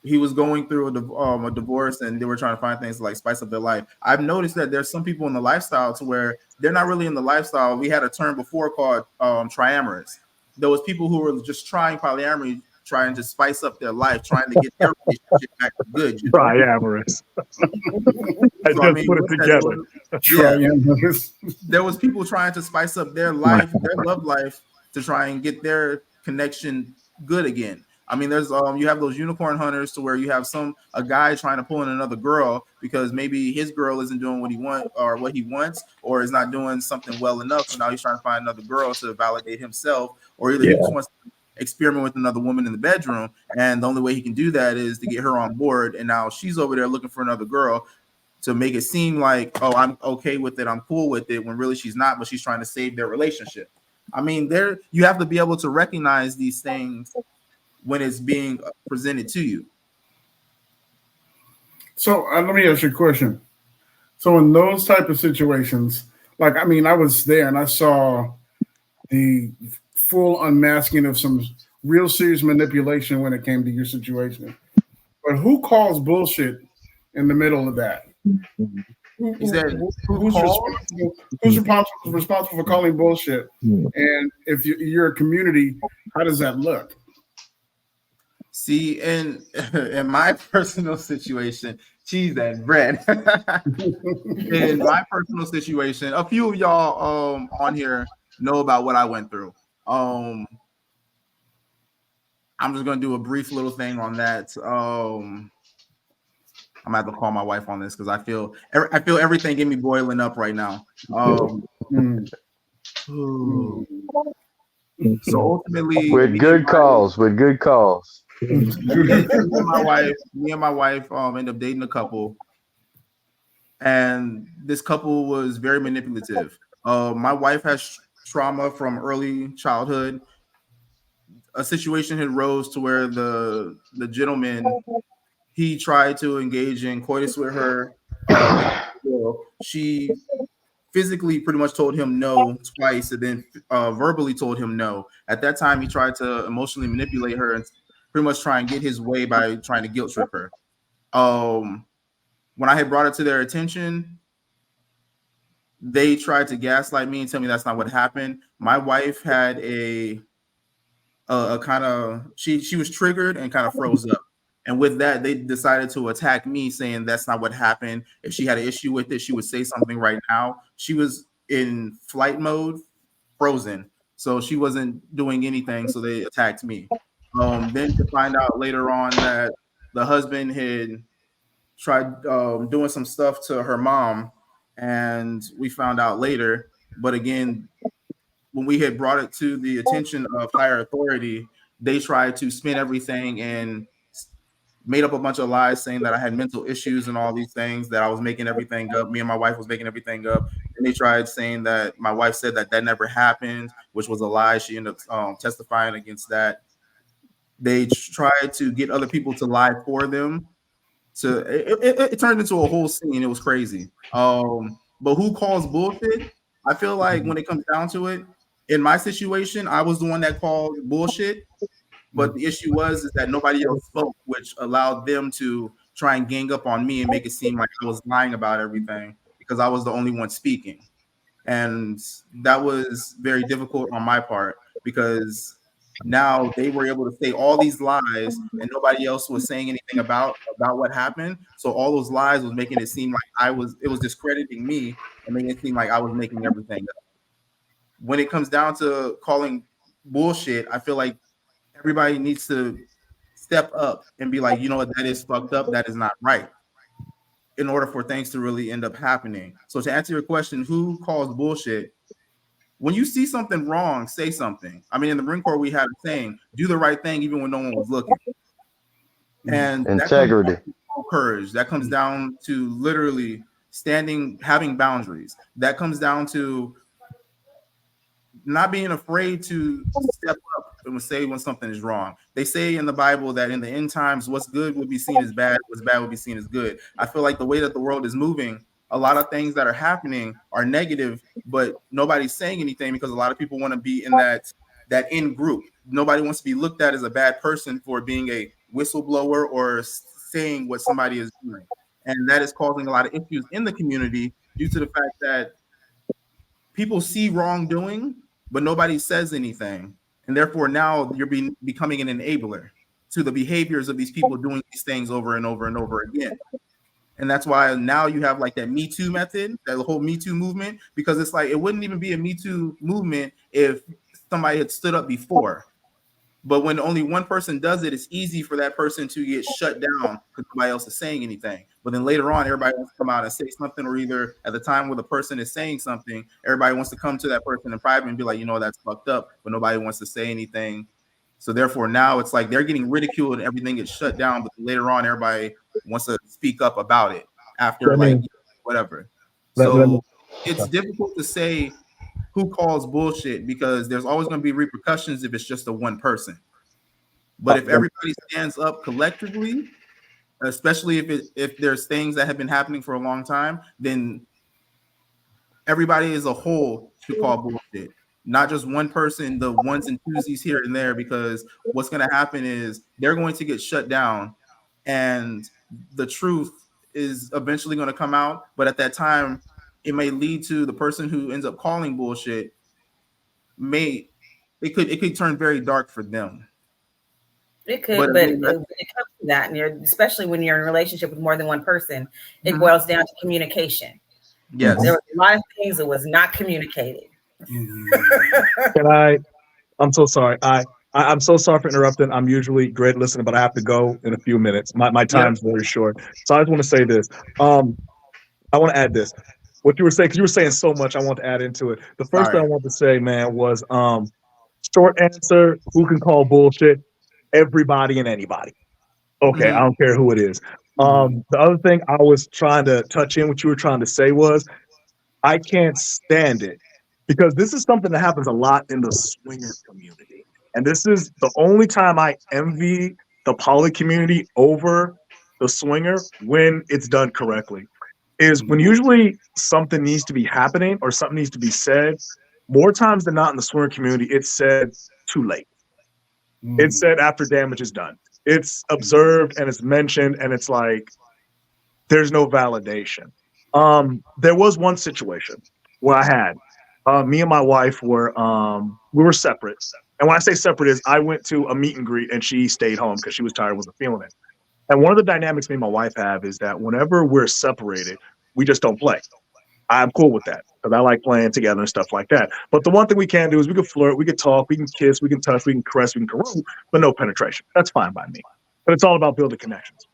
he was going through a divorce and they were trying to find things to like spice up their life. I've noticed that there's some people in the lifestyle to where they're not really in the lifestyle. We had a term before called triamorous. There was people who were just trying polyamory, trying to spice up their life, trying to get their relationship back to good. You know? Triamorous. I So, just put it together. There was people trying to spice up their life, their love life, to try and get their connection good again. I mean, there's you have those unicorn hunters to where you have a guy trying to pull in another girl because maybe his girl isn't doing what he wants, or is not doing something well enough. So now he's trying to find another girl to validate himself, or either he just wants to experiment with another woman in the bedroom, and the only way he can do that is to get her on board. And now she's over there looking for another girl to make it seem like, oh, I'm okay with it, I'm cool with it, when really she's not, but she's trying to save their relationship. I mean, you have to be able to recognize these things when it's being presented to you. So let me ask you a question. So in those type of situations, like, I mean, I was there and I saw the full unmasking of some real serious manipulation when it came to your situation. But who calls bullshit in the middle of that? Who's responsible for calling bullshit? And if you're a community, how does that look? See, in my personal situation, cheese and bread. In my personal situation, a few of y'all on here know about what I went through. I'm just gonna do a brief little thing on that. I'm gonna have to call my wife on this because I feel everything in me boiling up right now. So ultimately, with good cause. me and my wife ended up dating a couple, and this couple was very manipulative. My wife has trauma from early childhood. A situation had rose to where the gentleman, he tried to engage in coitus with her. She physically pretty much told him no twice, and then verbally told him no. At that time, he tried to emotionally manipulate her and pretty much try and get his way by trying to guilt trip her. When I had brought it to their attention, they tried to gaslight me and tell me that's not what happened. My wife had a kind of, she was triggered and kind of froze up. And with that, they decided to attack me, saying that's not what happened. If she had an issue with it, she would say something right now. She was in flight mode, frozen. So she wasn't doing anything. So they attacked me. Then to find out later on that the husband had tried doing some stuff to her mom, and we found out later. But again, when we had brought it to the attention of higher authority, they tried to spin everything and made up a bunch of lies saying that I had mental issues and all these things, that I was making everything up. Me and my wife was making everything up. And they tried saying that my wife said that never happened, which was a lie. She ended up testifying against that. They tried to get other people to lie for them. So it turned into a whole scene. It was crazy. But who calls bullshit? I feel like when it comes down to it, in my situation, I was the one that called bullshit. But the issue is that nobody else spoke, which allowed them to try and gang up on me and make it seem like I was lying about everything because I was the only one speaking. And that was very difficult on my part because Now they were able to say all these lies, and nobody else was saying anything about what happened. So all those lies was making it seem like it was discrediting me and making it seem like I was making everything up. When it comes down to calling bullshit, I feel like everybody needs to step up and be like, you know what, that is fucked up. That is not right. In order for things to really end up happening. So to answer your question, who calls bullshit? When you see something wrong, say something. I mean, in the Marine Corps, we had a saying, do the right thing even when no one was looking. And that comes down Integrity. to courage. That comes down to literally having boundaries. That comes down to not being afraid to step up and say when something is wrong. They say in the Bible that in the end times, what's good will be seen as bad, what's bad will be seen as good. I feel like the way that the world is moving, a lot of things that are happening are negative, but nobody's saying anything because a lot of people want to be in that in group. Nobody wants to be looked at as a bad person for being a whistleblower or saying what somebody is doing. And that is causing a lot of issues in the community due to the fact that people see wrongdoing, but nobody says anything. And therefore now you're becoming an enabler to the behaviors of these people doing these things over and over and over again. And that's why now you have like that Me Too method, that whole Me Too movement, because it's like it wouldn't even be a Me Too movement if somebody had stood up before. But when only one person does it, it's easy for that person to get shut down because nobody else is saying anything. But then later on, everybody wants to come out and say something, or either at the time where the person is saying something, everybody wants to come to that person in private and be like, you know, that's fucked up, but nobody wants to say anything. So therefore, now it's like they're getting ridiculed and everything gets shut down. But later on, everybody wants to speak up about it after whatever. So it's difficult to say who calls bullshit because there's always going to be repercussions if it's just a one person. But if everybody stands up collectively, especially if there's things that have been happening for a long time, then everybody as a whole should call bullshit. Not just one person, the ones and twosies here and there, because what's going to happen is they're going to get shut down and the truth is eventually going to come out. But at that time, it may lead to the person who ends up calling bullshit it could turn very dark for them. It could, but when it comes to that, and especially when you're in a relationship with more than one person, it boils down to communication. Yes, there were a lot of things that was not communicated. I'm so sorry. I'm so sorry for interrupting. I'm usually great listening, but I have to go in a few minutes. My time's very short, so I just want to say this. I want to add this. What you were saying, because you were saying so much, I want to add into it. The first thing I want to say, man, was short answer: who can call bullshit? Everybody and anybody. Okay, I don't care who it is. The other thing I was trying to touch in, what you were trying to say was, I can't stand it because this is something that happens a lot in the swinger community. And this is the only time I envy the poly community over the swinger when it's done correctly. Is when usually something needs to be happening or something needs to be said, more times than not in the swinger community, it's said too late. It's said after damage is done. It's observed and it's mentioned and it's like, there's no validation. There was one situation where I had, me and my wife we were separate. And when I say separate is I went to a meet and greet and she stayed home because she was tired, wasn't feeling it. And one of the dynamics me and my wife have is that whenever we're separated, we just don't play. I'm cool with that because I like playing together and stuff like that. But the one thing we can do is we can flirt, we can talk, we can kiss, we can touch, we can caress, we can caress, but no penetration. That's fine by me. But it's all about building connections.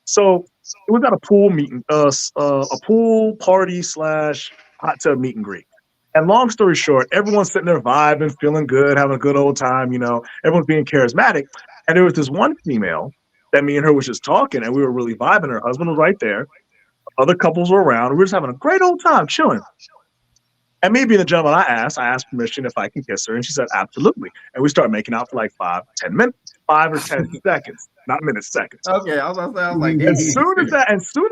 So it was at a pool meeting, a pool party / hot tub meet and greet. And long story short, everyone's sitting there vibing, feeling good, having a good old time, everyone's being charismatic. And there was this one female that me and her was just talking and we were really vibing. Her husband was right there. Other couples were around. We were just having a great old time, chilling. And me being the gentleman I asked permission if I can kiss her. And she said, absolutely. And we started making out for like 5 or 10 seconds, not minutes, seconds. Okay, I was like, as soon as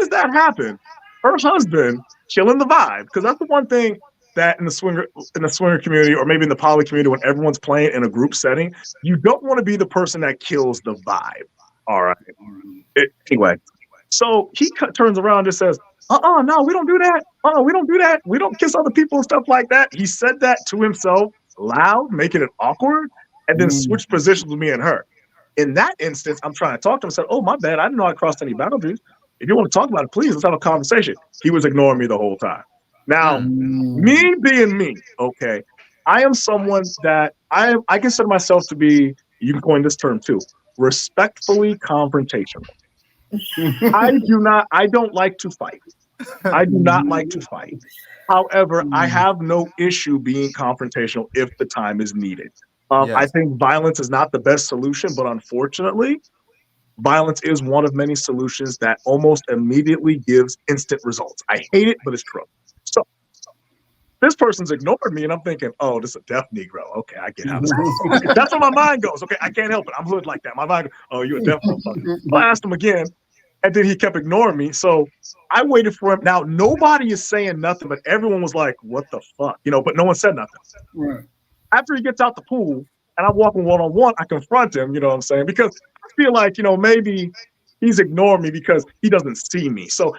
that happened, her husband killing the vibe, because that's the one thing that in the swinger community, or maybe in the poly community, when everyone's playing in a group setting, you don't want to be the person that kills the vibe. All right. Anyway, so he turns around and just says, no, we don't do that. We don't do that. We don't kiss other people and stuff like that. He said that to himself loud, making it awkward. and then switch positions with me and her. In that instance, I'm trying to talk to him. I said, "Oh, my bad. I didn't know I crossed any boundaries. If you want to talk about it, please, let's have a conversation." He was ignoring me the whole time. Now, me being me, okay, I am someone that I consider myself to be, you can coin this term too, respectfully confrontational. I don't like to fight. I do not like to fight. However, I have no issue being confrontational if the time is needed. I Yes. think violence is not the best solution, but unfortunately, violence is one of many solutions that almost immediately gives instant results. I hate it, but it's true. So this person's ignored me, and I'm thinking, "Oh, this is a deaf Negro. Okay, I get how this goes." That's where my mind goes. Okay, I can't help it. I'm hood like that. My mind goes, "Oh, you a deaf motherfucker." So I asked him again, and then he kept ignoring me. So I waited for him. Now, nobody is saying nothing, but everyone was like, "What the fuck?" But no one said nothing. Right. After he gets out the pool and I'm walking one-on-one, I confront him, you know what I'm saying? Because I feel like, maybe he's ignoring me because he doesn't see me. So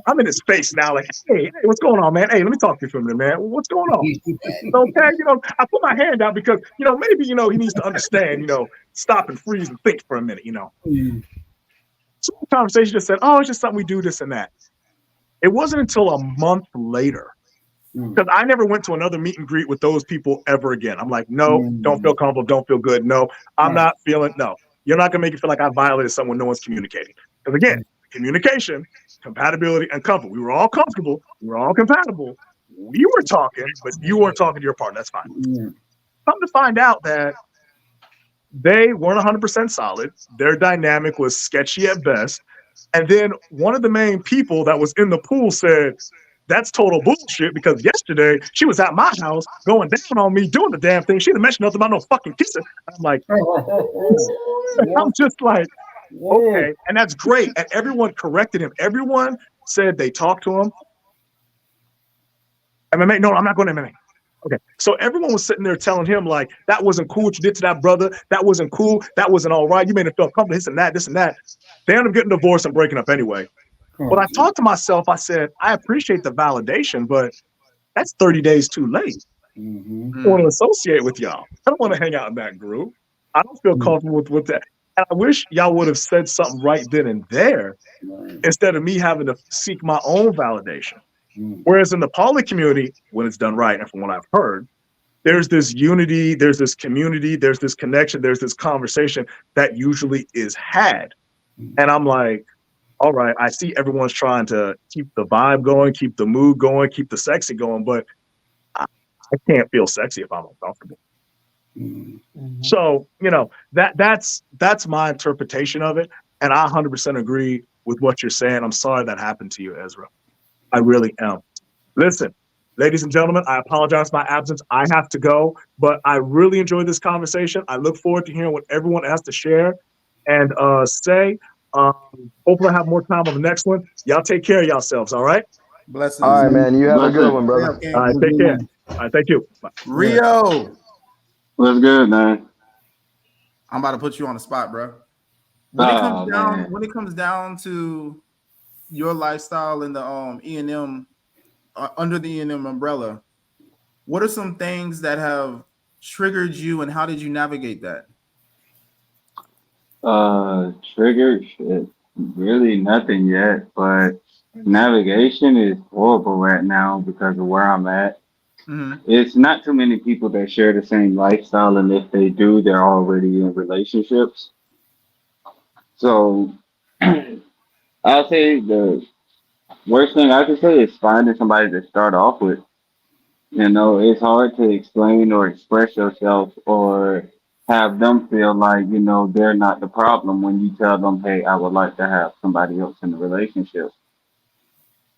I'm in his face now, like, hey, what's going on, man? Hey, let me talk to you for a minute, man. What's going on? Okay, I put my hand out because, maybe, he needs to understand, stop and freeze and think for a minute, So the conversation just said, "Oh, it's just something we do, this and that." It wasn't until a month later, because I never went to another meet and greet with those people ever again. I'm like, no, don't feel comfortable, don't feel good. No, I'm not feeling, no. You're not going to make it feel like I violated someone no one's communicating. Because again, communication, compatibility, and comfort. We were all comfortable. We were all compatible. We were talking, but you weren't talking to your partner. That's fine. Come to find out that they weren't 100% solid. Their dynamic was sketchy at best. And then one of the main people that was in the pool said, "That's total bullshit, because yesterday she was at my house going down on me doing the damn thing. She didn't mention nothing about no fucking kissing." I'm like, I'm just like, okay. And that's great. And everyone corrected him. Everyone said they talked to him. MMA? No, I'm not going to MMA. Okay. So everyone was sitting there telling him, like, that wasn't cool what you did to that brother. That wasn't cool. That wasn't all right. You made him feel comfortable, this and that, this and that. They ended up getting divorced and breaking up anyway. But I talked to myself, I said, I appreciate the validation, but that's 30 days too late. I don't want to associate with y'all. I don't want to hang out in that group. I don't feel comfortable with that. And I wish y'all would have said something right then and there instead of me having to seek my own validation. Whereas in the poly community, when it's done right, and from what I've heard, there's this unity, there's this community, there's this connection, there's this conversation that usually is had. And I'm like, all right, I see everyone's trying to keep the vibe going, keep the mood going, keep the sexy going, but I can't feel sexy if I'm uncomfortable. So, that's my interpretation of it. And I 100% agree with what you're saying. I'm sorry that happened to you, Ezra. I really am. Listen, ladies and gentlemen, I apologize for my absence. I have to go, but I really enjoyed this conversation. I look forward to hearing what everyone has to share and say. Hopefully I have more time on the next one. Y'all take care of yourselves, all right? Blessings. All right, man. You have a good one, brother. All right, take care. All right, thank you. Bye. Rio, What's good, man? I'm about to put you on the spot, bro. When it comes down to your lifestyle in the ENM, under the ENM umbrella, what are some things that have triggered you, and how did you navigate that? Triggered shit. Really nothing yet, but navigation is horrible right now because of where I'm at. It's not too many people that share the same lifestyle, and if they do, they're already in relationships. So I'll say the worst thing I could say is finding somebody to start off with. It's hard to explain or express yourself or have them feel like, they're not the problem when you tell them, hey, I would like to have somebody else in the relationship.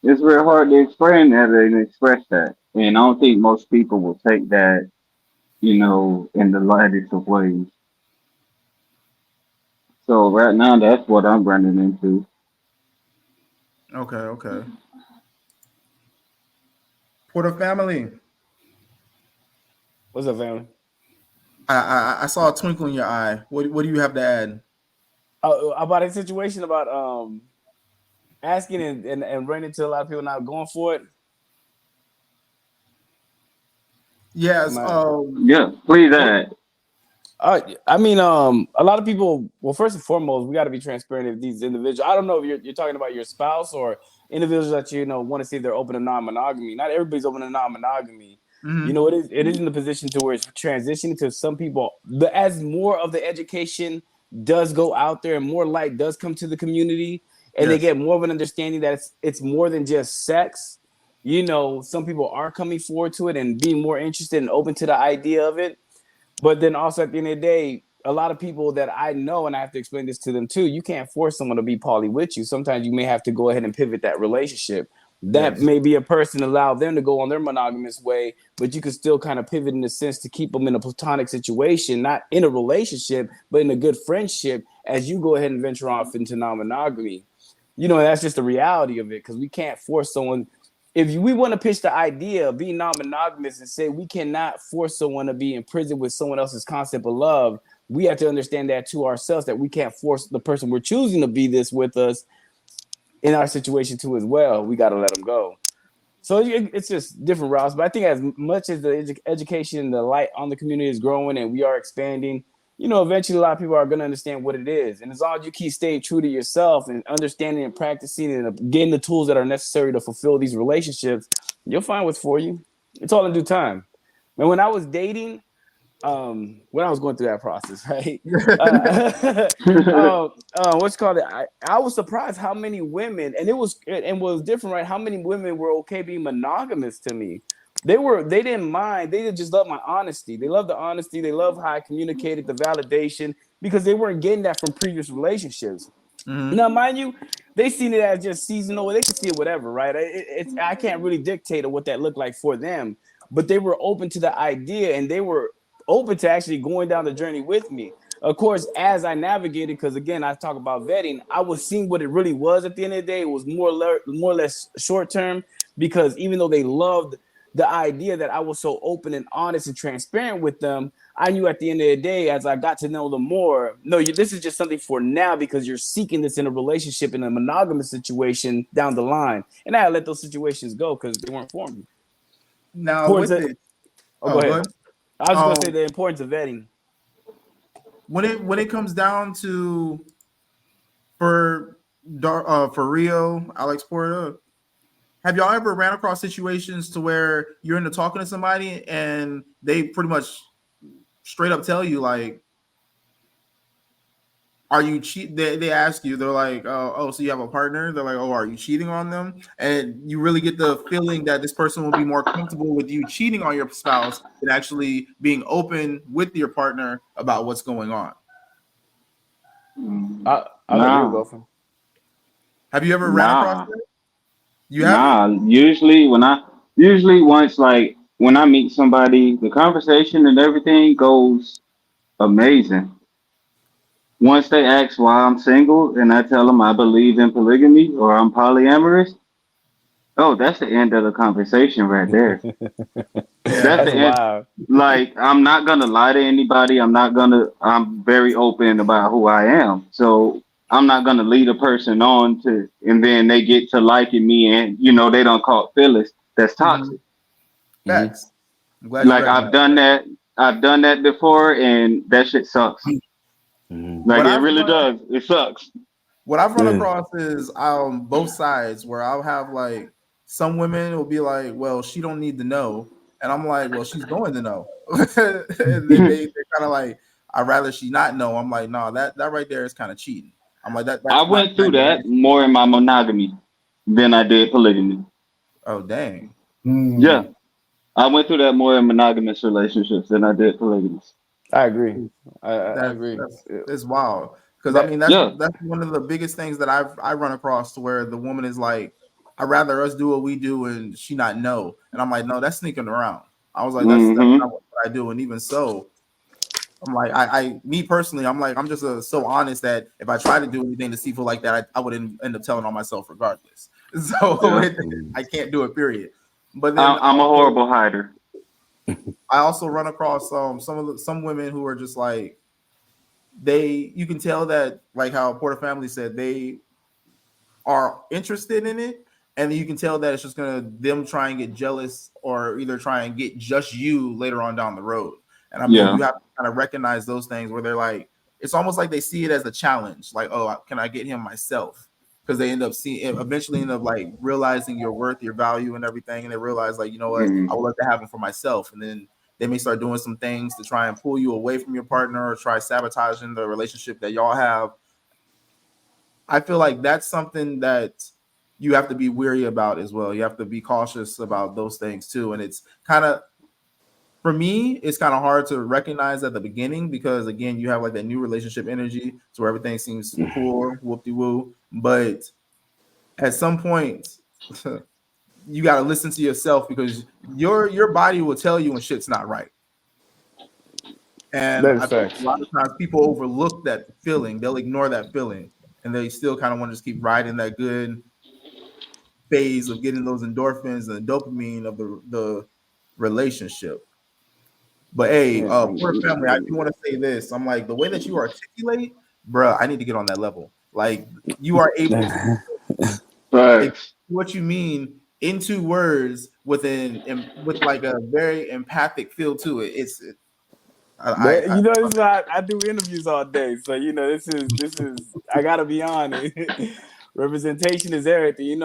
It's real hard to explain that and express that. And I don't think most people will take that, in the lightest of ways. So right now, that's what I'm running into. Okay. portahFamily. What's up, family? I saw a twinkle in your eye. What do you have to add? About a situation about asking and running into a lot of people not going for it. Yes. Yeah, please add. I mean, a lot of people. Well, first and foremost, we got to be transparent with these individuals. I don't know if you're talking about your spouse or individuals that want to see if they're open to non-monogamy. Not everybody's open to non-monogamy. Mm-hmm. It is in the position to where it's transitioning to some people. As more of the education does go out there and more light does come to the community, and they get more of an understanding that it's more than just sex. Some people are coming forward to it and being more interested and open to the idea of it. But then also at the end of the day, a lot of people that I know, and I have to explain this to them too, you can't force someone to be poly with you. Sometimes you may have to go ahead and pivot that relationship. That may be a person allow them to go on their monogamous way, but you can still kind of pivot in a sense to keep them in a platonic situation, not in a relationship, but in a good friendship as you go ahead and venture off into non-monogamy. That's just the reality of it, because we can't force someone. If we want to pitch the idea of being non-monogamous and say we cannot force someone to be in prison with someone else's concept of love, we have to understand that to ourselves, that we can't force the person we're choosing to be this with us in our situation too as well. We got to let them go. So it's just different routes. But I think as much as the education, the light on the community is growing and we are expanding, eventually a lot of people are going to understand what it is. And as long as you keep staying true to yourself and understanding and practicing and getting the tools that are necessary to fulfill these relationships, you'll find what's for you. It's all in due time. And when I was dating, when I was going through that process, right? What's called it? I was surprised how many women, and it was different, right? How many women were okay being monogamous to me. They didn't mind. They just loved my honesty. They loved the honesty. They loved how I communicated the validation, because they weren't getting that from previous relationships. Mm-hmm. Now, mind you, they seen it as just seasonal. They can see it whatever, right? I can't really dictate what that looked like for them, but they were open to the idea, and they were open to actually going down the journey with me. Of course, as I navigated, because again, I talk about vetting, I was seeing what it really was at the end of the day. It was more or less short term, because even though they loved the idea that I was so open and honest and transparent with them, I knew at the end of the day, as I got to know them more, no, this is just something for now, because you're seeking this in a relationship, in a monogamous situation down the line. And I had to let those situations go because they weren't for me. Now with it, go ahead. I was going to say the importance of vetting. When it comes down to for Rio, Alex Porta, have y'all ever ran across situations to where you're into talking to somebody and they pretty much straight up tell you, like, are you cheat? They ask you, they're like, oh, so you have a partner? They're like, oh, are you cheating on them? And you really get the feeling that this person will be more comfortable with you cheating on your spouse than actually being open with your partner about what's going on. I'll let you go from. Have you ever ran across that? You haven't? Usually once, like, when I meet somebody, the conversation and everything goes amazing. Once they ask why I'm single and I tell them I believe in polygamy or I'm polyamorous, oh, that's the end of the conversation right there. That's the end. Like, I'm not going to lie to anybody. I'm very open about who I am. So I'm not going to lead a person on to, and then they get to liking me and, they don't call it feelings. That's toxic. Facts. Like, I've done that before, and that shit sucks. Like, it really does. It sucks. What I've run across is both sides, where I'll have, like, some women will be like, well, she don't need to know. And I'm like, well, she's going to know. They're kind of like, I'd rather she not know. I'm like, no, that right there is kind of cheating. I'm like, that's I went through that more in my monogamy than I did polygamy. Oh, dang. Yeah. I went through that more in monogamous relationships than I did polygamous. I agree. I agree. It's wild. Because, I mean, that's one of the biggest things that I run across, to where the woman is like, I'd rather us do what we do and she not know. And I'm like, no, that's sneaking around. I was like, that's not what I do. And even so, I'm like, me personally, I'm like, I'm just so honest that if I try to do anything deceitful like that, I would end up telling on myself regardless. So I can't do it, period. But then I'm a horrible hider. I also run across some women who are just like, you can tell that, like how portahFamily said, they are interested in it, and you can tell that it's just gonna them try and get jealous, or either try and get just you later on down the road. And I mean, you have to kind of recognize those things where they're like, it's almost like they see it as a challenge. Like, oh, can I get him myself? Because they eventually end up like realizing your worth, your value, and everything. And they realize, like, you know what, I would like to have him for myself. And then they may start doing some things to try and pull you away from your partner or try sabotaging the relationship that y'all have. I feel like that's something that you have to be weary about as well. You have to be cautious about those things too. And it's kind of, for me, it's kind of hard to recognize at the beginning because, again, you have like that new relationship energy, so everything seems cool, whoop-de-woo. But at some point, you got to listen to yourself because your body will tell you when shit's not right. And I think a lot of times people overlook that feeling. They'll ignore that feeling, and they still kind of want to just keep riding that good phase of getting those endorphins and the dopamine of the relationship. But hey, poor family, I do want to say this. I'm like, the way that you articulate, bruh, I need to get on that level. Like, you are able to what you mean into words with like a very empathic feel to it. It's I do interviews all day, so this is I gotta be honest. Representation is everything.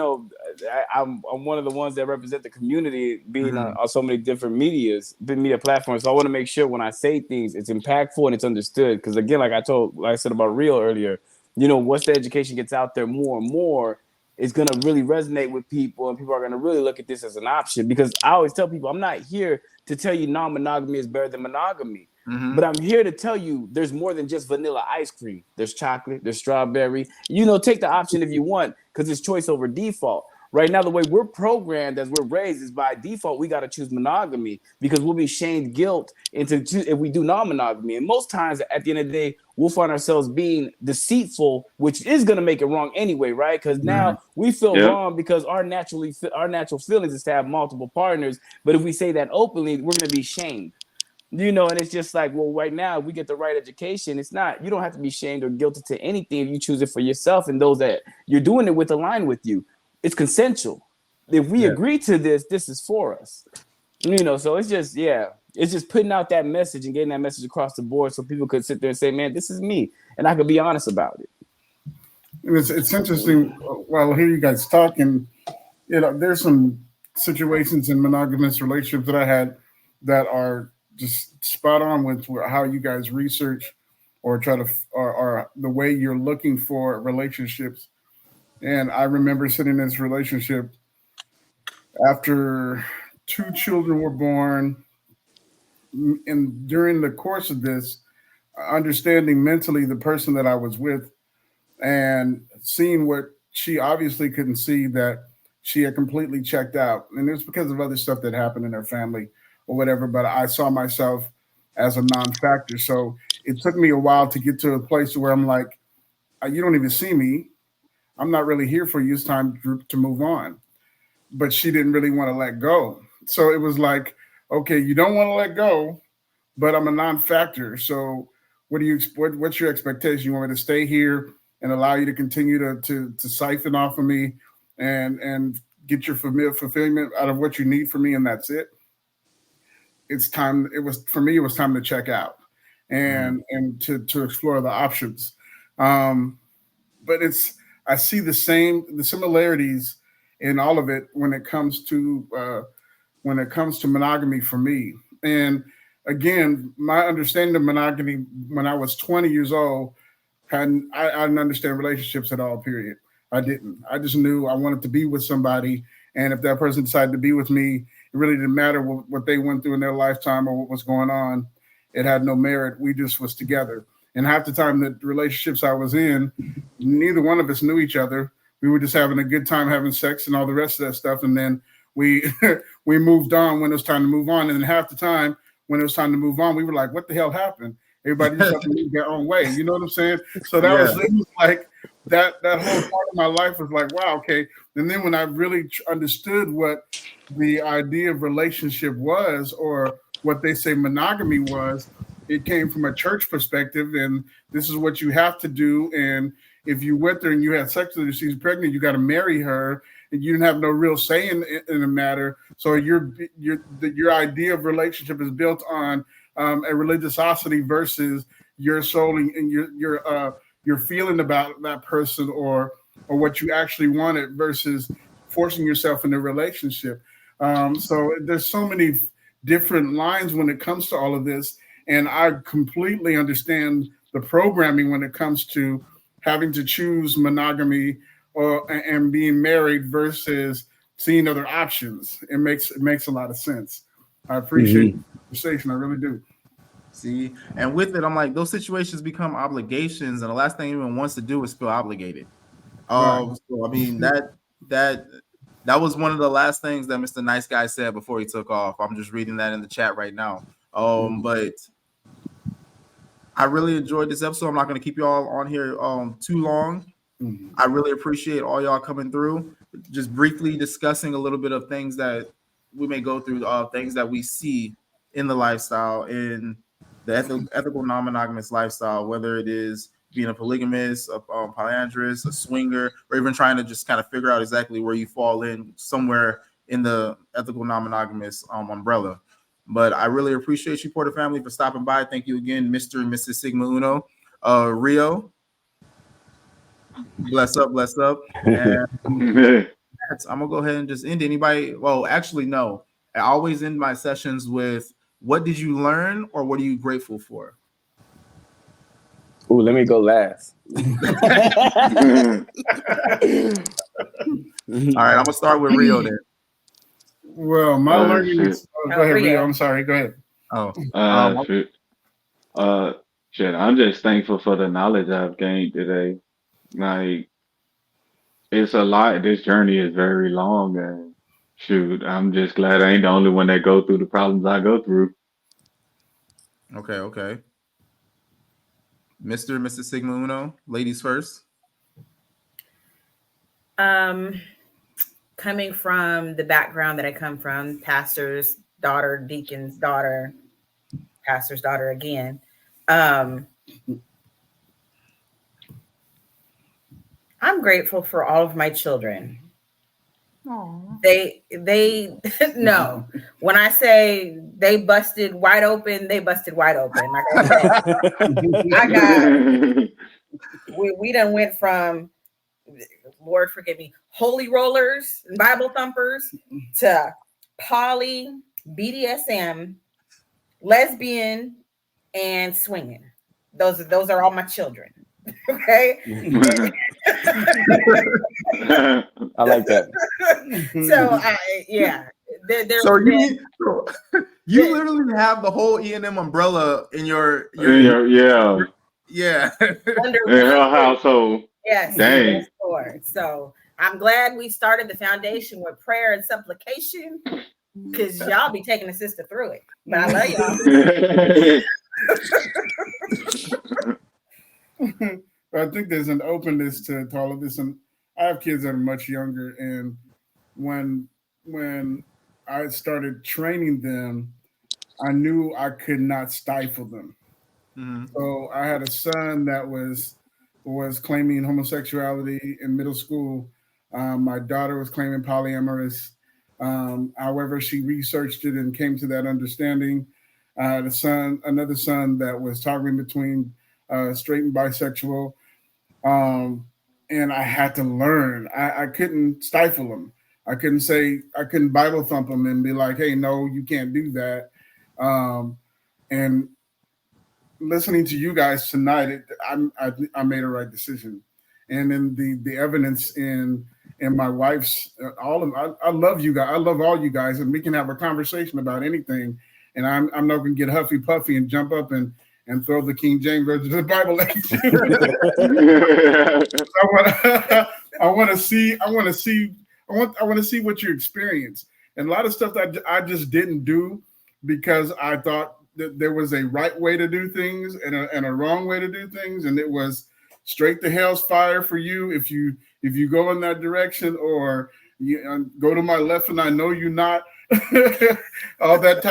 I'm one of the ones that represent the community, being on so many different media platforms. So I want to make sure when I say things, it's impactful and it's understood. Because again, like I said about Real earlier, once the education gets out there more and more, it's gonna really resonate with people, and people are gonna really look at this as an option. Because I always tell people, I'm not here to tell you non-monogamy is better than monogamy. But I'm here to tell you there's more than just vanilla ice cream. There's chocolate, there's strawberry. Take the option if you want, because it's choice over default. Right now, the way we're programmed as we're raised is by default, we got to choose monogamy because we'll be shamed guilt if we do non-monogamy. And most times at the end of the day, we'll find ourselves being deceitful, which is going to make it wrong anyway, right? Because now we feel wrong because our natural feelings is to have multiple partners. But if we say that openly, we're going to be shamed. And it's just like, well, right now we get the right education. It's not, you don't have to be shamed or guilty to anything if you choose it for yourself and those that you're doing it with align with you. It's consensual. If we agree to this is for us. So it's just putting out that message and getting that message across the board so people could sit there and say, man, this is me. And I could be honest about it. It's interesting while I hear you guys talking, there's some situations in monogamous relationships that I had that are just spot on with how you guys research or try to, or the way you're looking for relationships. And I remember sitting in this relationship after 2 children were born. And during the course of this, understanding mentally the person that I was with and seeing what she obviously couldn't see, that she had completely checked out. And it was because of other stuff that happened in her family or whatever, but I saw myself as a non-factor. So it took me a while to get to a place where I'm like, you don't even see me. I'm not really here for you. It's time to move on. But she didn't really want to let go. So it was like, okay, you don't want to let go, but I'm a non-factor. So what's your expectation? You want me to stay here and allow you to continue to siphon off of me and get your fulfillment out of what you need from me, and that's it? It's time. It was time to check out and to explore the options. But I see the similarities in all of it when it comes to monogamy for me. And again, my understanding of monogamy when I was 20 years old, I didn't understand relationships at all, period. I didn't. I just knew I wanted to be with somebody. And if that person decided to be with me, it really didn't matter what they went through in their lifetime or what was going on. It had no merit. We just was together. And half the time, the relationships I was in, neither one of us knew each other. We were just having a good time having sex and all the rest of that stuff. And then we we moved on when it was time to move on. And then half the time when it was time to move on, we were like, what the hell happened? Everybody just have to move their own way. You know what I'm saying? So that was like that whole part of my life was like, wow, okay. And then when I really understood what the idea of relationship was, or what they say monogamy was, it came from a church perspective, and this is what you have to do. And if you went there and you had sex with her, she's pregnant, you got to marry her, and you didn't have no real say in the matter. So your idea of relationship is built on a religiosity versus your soul and your feeling about that person or what you actually wanted versus forcing yourself in a relationship. So there's so many different lines when it comes to all of this, and I completely understand the programming when it comes to having to choose monogamy and being married versus seeing other options. It makes a lot of sense. I appreciate the conversation. I really do. See, and with it, I'm like, those situations become obligations, and the last thing anyone wants to do is feel obligated. Right. So I mean that was one of the last things that Mr. Nice Guy said before he took off. I'm just reading that in the chat right now. But I really enjoyed this episode. I'm not going to keep you all on here too long. I really appreciate all y'all coming through, just briefly discussing a little bit of things that we may go through, things that we see in the lifestyle, in the ethical non-monogamous lifestyle, whether it is being a polygamist, a polyandrous, a swinger, or even trying to just kind of figure out exactly where you fall in somewhere in the ethical non-monogamous umbrella. But I really appreciate you, portahFamily, for stopping by. Thank you again, Mr. and Mrs. Sigmauno. Rio, bless up. And I'm gonna go ahead and just end. Anybody? Well, actually, no. I always end my sessions with, what did you learn or what are you grateful for? Ooh, let me go last. All right, I'm gonna start with Rio then. Well, my learning is. Go ahead, Rio. I'm sorry. Go ahead. Shit. I'm just thankful for the knowledge I've gained today. Like, it's a lot. This journey is very long, and shoot, I'm just glad I ain't the only one that go through the problems I go through. Okay. Mr. and Mrs. Sigmauno, ladies first. Coming from the background that I come from, pastor's daughter, deacon's daughter, pastor's daughter again. I'm grateful for all of my children. Aww. They no. When I say they busted wide open, they busted wide open. Like I said, we done went from, Lord forgive me, holy rollers and Bible thumpers to poly, BDSM, lesbian, and swinging. Those are all my children. Okay. I like that. So so you literally have the whole ENM umbrella in your yeah under her household. Yes. Dang. Yes, Lord. So I'm glad we started the foundation with prayer and supplication, because y'all be taking the sister through it. But I love y'all. I think there's an openness to all of this, and I have kids that are much younger. And when I started training them, I knew I could not stifle them. Mm-hmm. So I had a son that was claiming homosexuality in middle school. My daughter was claiming polyamorous. However, she researched it and came to that understanding. Another son that was toggling between straight and bisexual. And I had to learn. I couldn't stifle them. I couldn't Bible thump them and be like, hey, no, you can't do that. And listening to you guys tonight, I made a right decision. And then the evidence in my wife's, I love you guys. I love all you guys, and we can have a conversation about anything. And I'm not going to get huffy puffy and jump up and throw the King James version of the Bible at you. I want to see what you experience. And a lot of stuff that I just didn't do because I thought that there was a right way to do things and a wrong way to do things, and it was straight to hell's fire for you if you go in that direction, or you go to my left and I know you're not. all that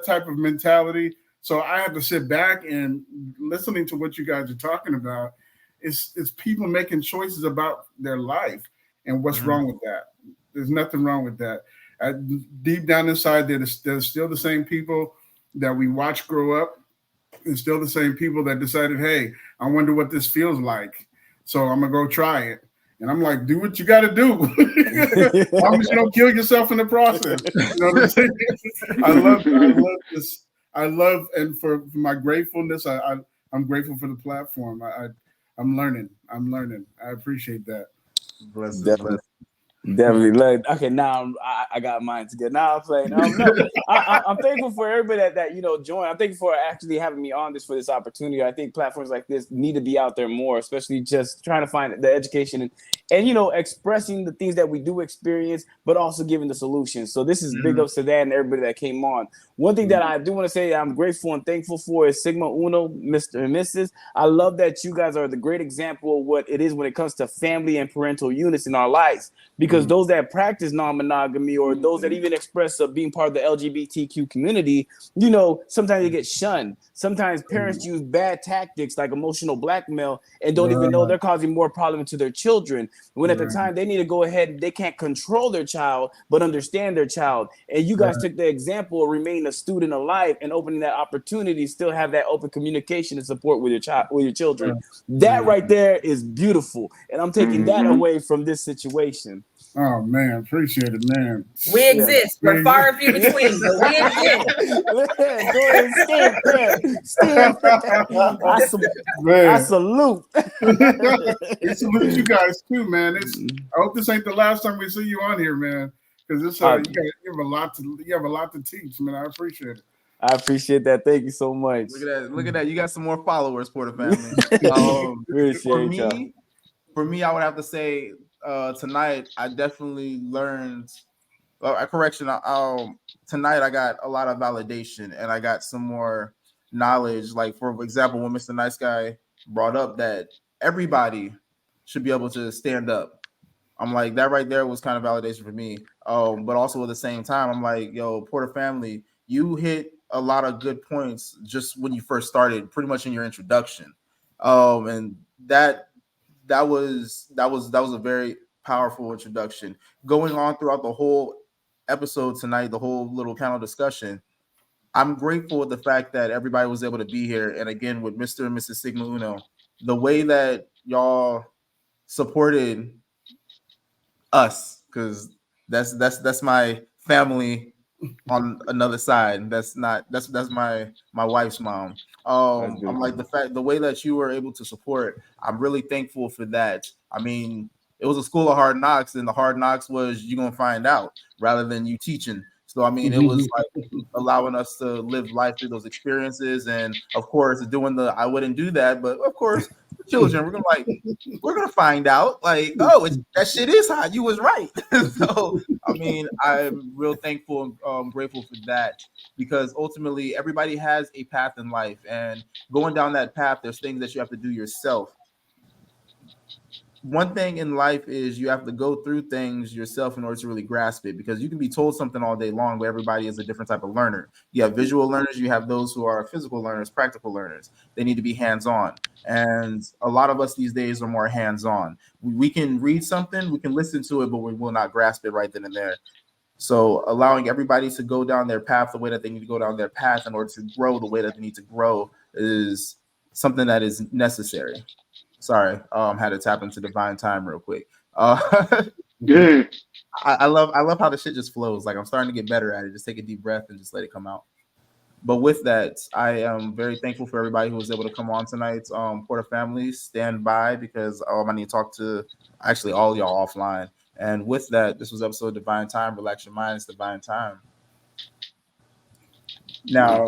type of mentality. So I have to sit back and listening to what you guys are talking about. It's people making choices about their life, and what's wrong with that? There's nothing wrong with that. Deep down inside, they're still the same people that we watch grow up is still the same people that decided, hey, I wonder what this feels like, so I'm gonna go try it. And I'm like, do what you got to do. As long as you don't kill yourself in the process. You know what I'm saying? I love this. I love, and for my gratefulness, I'm grateful for the platform. I'm learning. I appreciate that. Definitely. Definitely. Like, okay, now I got mine together. Now I'm playing. No, I'm thankful for everybody that joined. I'm thankful for actually having me on for this opportunity. I think platforms like this need to be out there more, especially just trying to find the education and expressing the things that we do experience, but also giving the solutions. So this is big ups to that and everybody that came on. One thing that I do want to say I'm grateful and thankful for is Sigmauno, Mr. and Mrs. I love that you guys are the great example of what it is when it comes to family and parental units in our lives. Because those that practice non-monogamy or those that even express being part of the LGBTQ community, sometimes they get shunned. Sometimes parents use bad tactics like emotional blackmail and don't even know they're causing more problems to their children. When at the time they need to go ahead, they can't control their child, but understand their child. And you guys took the example of remaining a student of life and opening that opportunity, still have that open communication and support with your child, with your children. That right there is beautiful. And I'm taking that away from this situation. Oh man, appreciate it, man. We exist. We're far and few between, but we exist. I salute. We salute you guys too, man. I hope this ain't the last time we see you on here, man. Because it's you have a lot to teach, man. I appreciate it. I appreciate that. Thank you so much. Look at that. You got some more followers, portahFamily. For me, I would have to say tonight I definitely learned. Tonight I got a lot of validation and I got some more knowledge. Like for example, when Mr. Niceguy brought up that everybody should be able to stand up, I'm like, that right there was kind of validation for me. But also at the same time, I'm like, yo, portahFamily, you hit a lot of good points just when you first started, pretty much in your introduction, and that was a very powerful introduction. Going on throughout the whole episode tonight, the whole little panel discussion, I'm grateful with the fact that everybody was able to be here. And again, with Mr. and Mrs. Sigmauno, the way that y'all supported us, because that's my family on another side. That's my wife's mom. I'm like the way that you were able to support. I'm really thankful for that. I mean, it was a school of hard knocks, and the hard knocks was you gonna find out rather than you teaching. So I mean, it was like allowing us to live life through those experiences, and of course, doing the I wouldn't do that, but of course, children, we're gonna find out. Like, oh, that shit is hot. You was right. So I mean, I'm real thankful and grateful for that, because ultimately everybody has a path in life, and going down that path, there's things that you have to do yourself. One thing in life is you have to go through things yourself in order to really grasp it, because you can be told something all day long, but everybody is a different type of learner. You have visual learners, you have those who are physical learners, practical learners. They need to be hands-on. And a lot of us these days are more hands-on. We can read something, we can listen to it, but we will not grasp it right then and there. So allowing everybody to go down their path the way that they need to go down their path in order to grow the way that they need to grow is something that is necessary. Sorry, had to tap into divine time real quick. I love how the shit just flows. Like, I'm starting to get better at it. Just take a deep breath and just let it come out. But with that, I am very thankful for everybody who was able to come on tonight. portahFamily, stand by, because I need to talk to actually all y'all offline. And with that, this was episode Divine Time. Relax your mind. It's divine time. Now,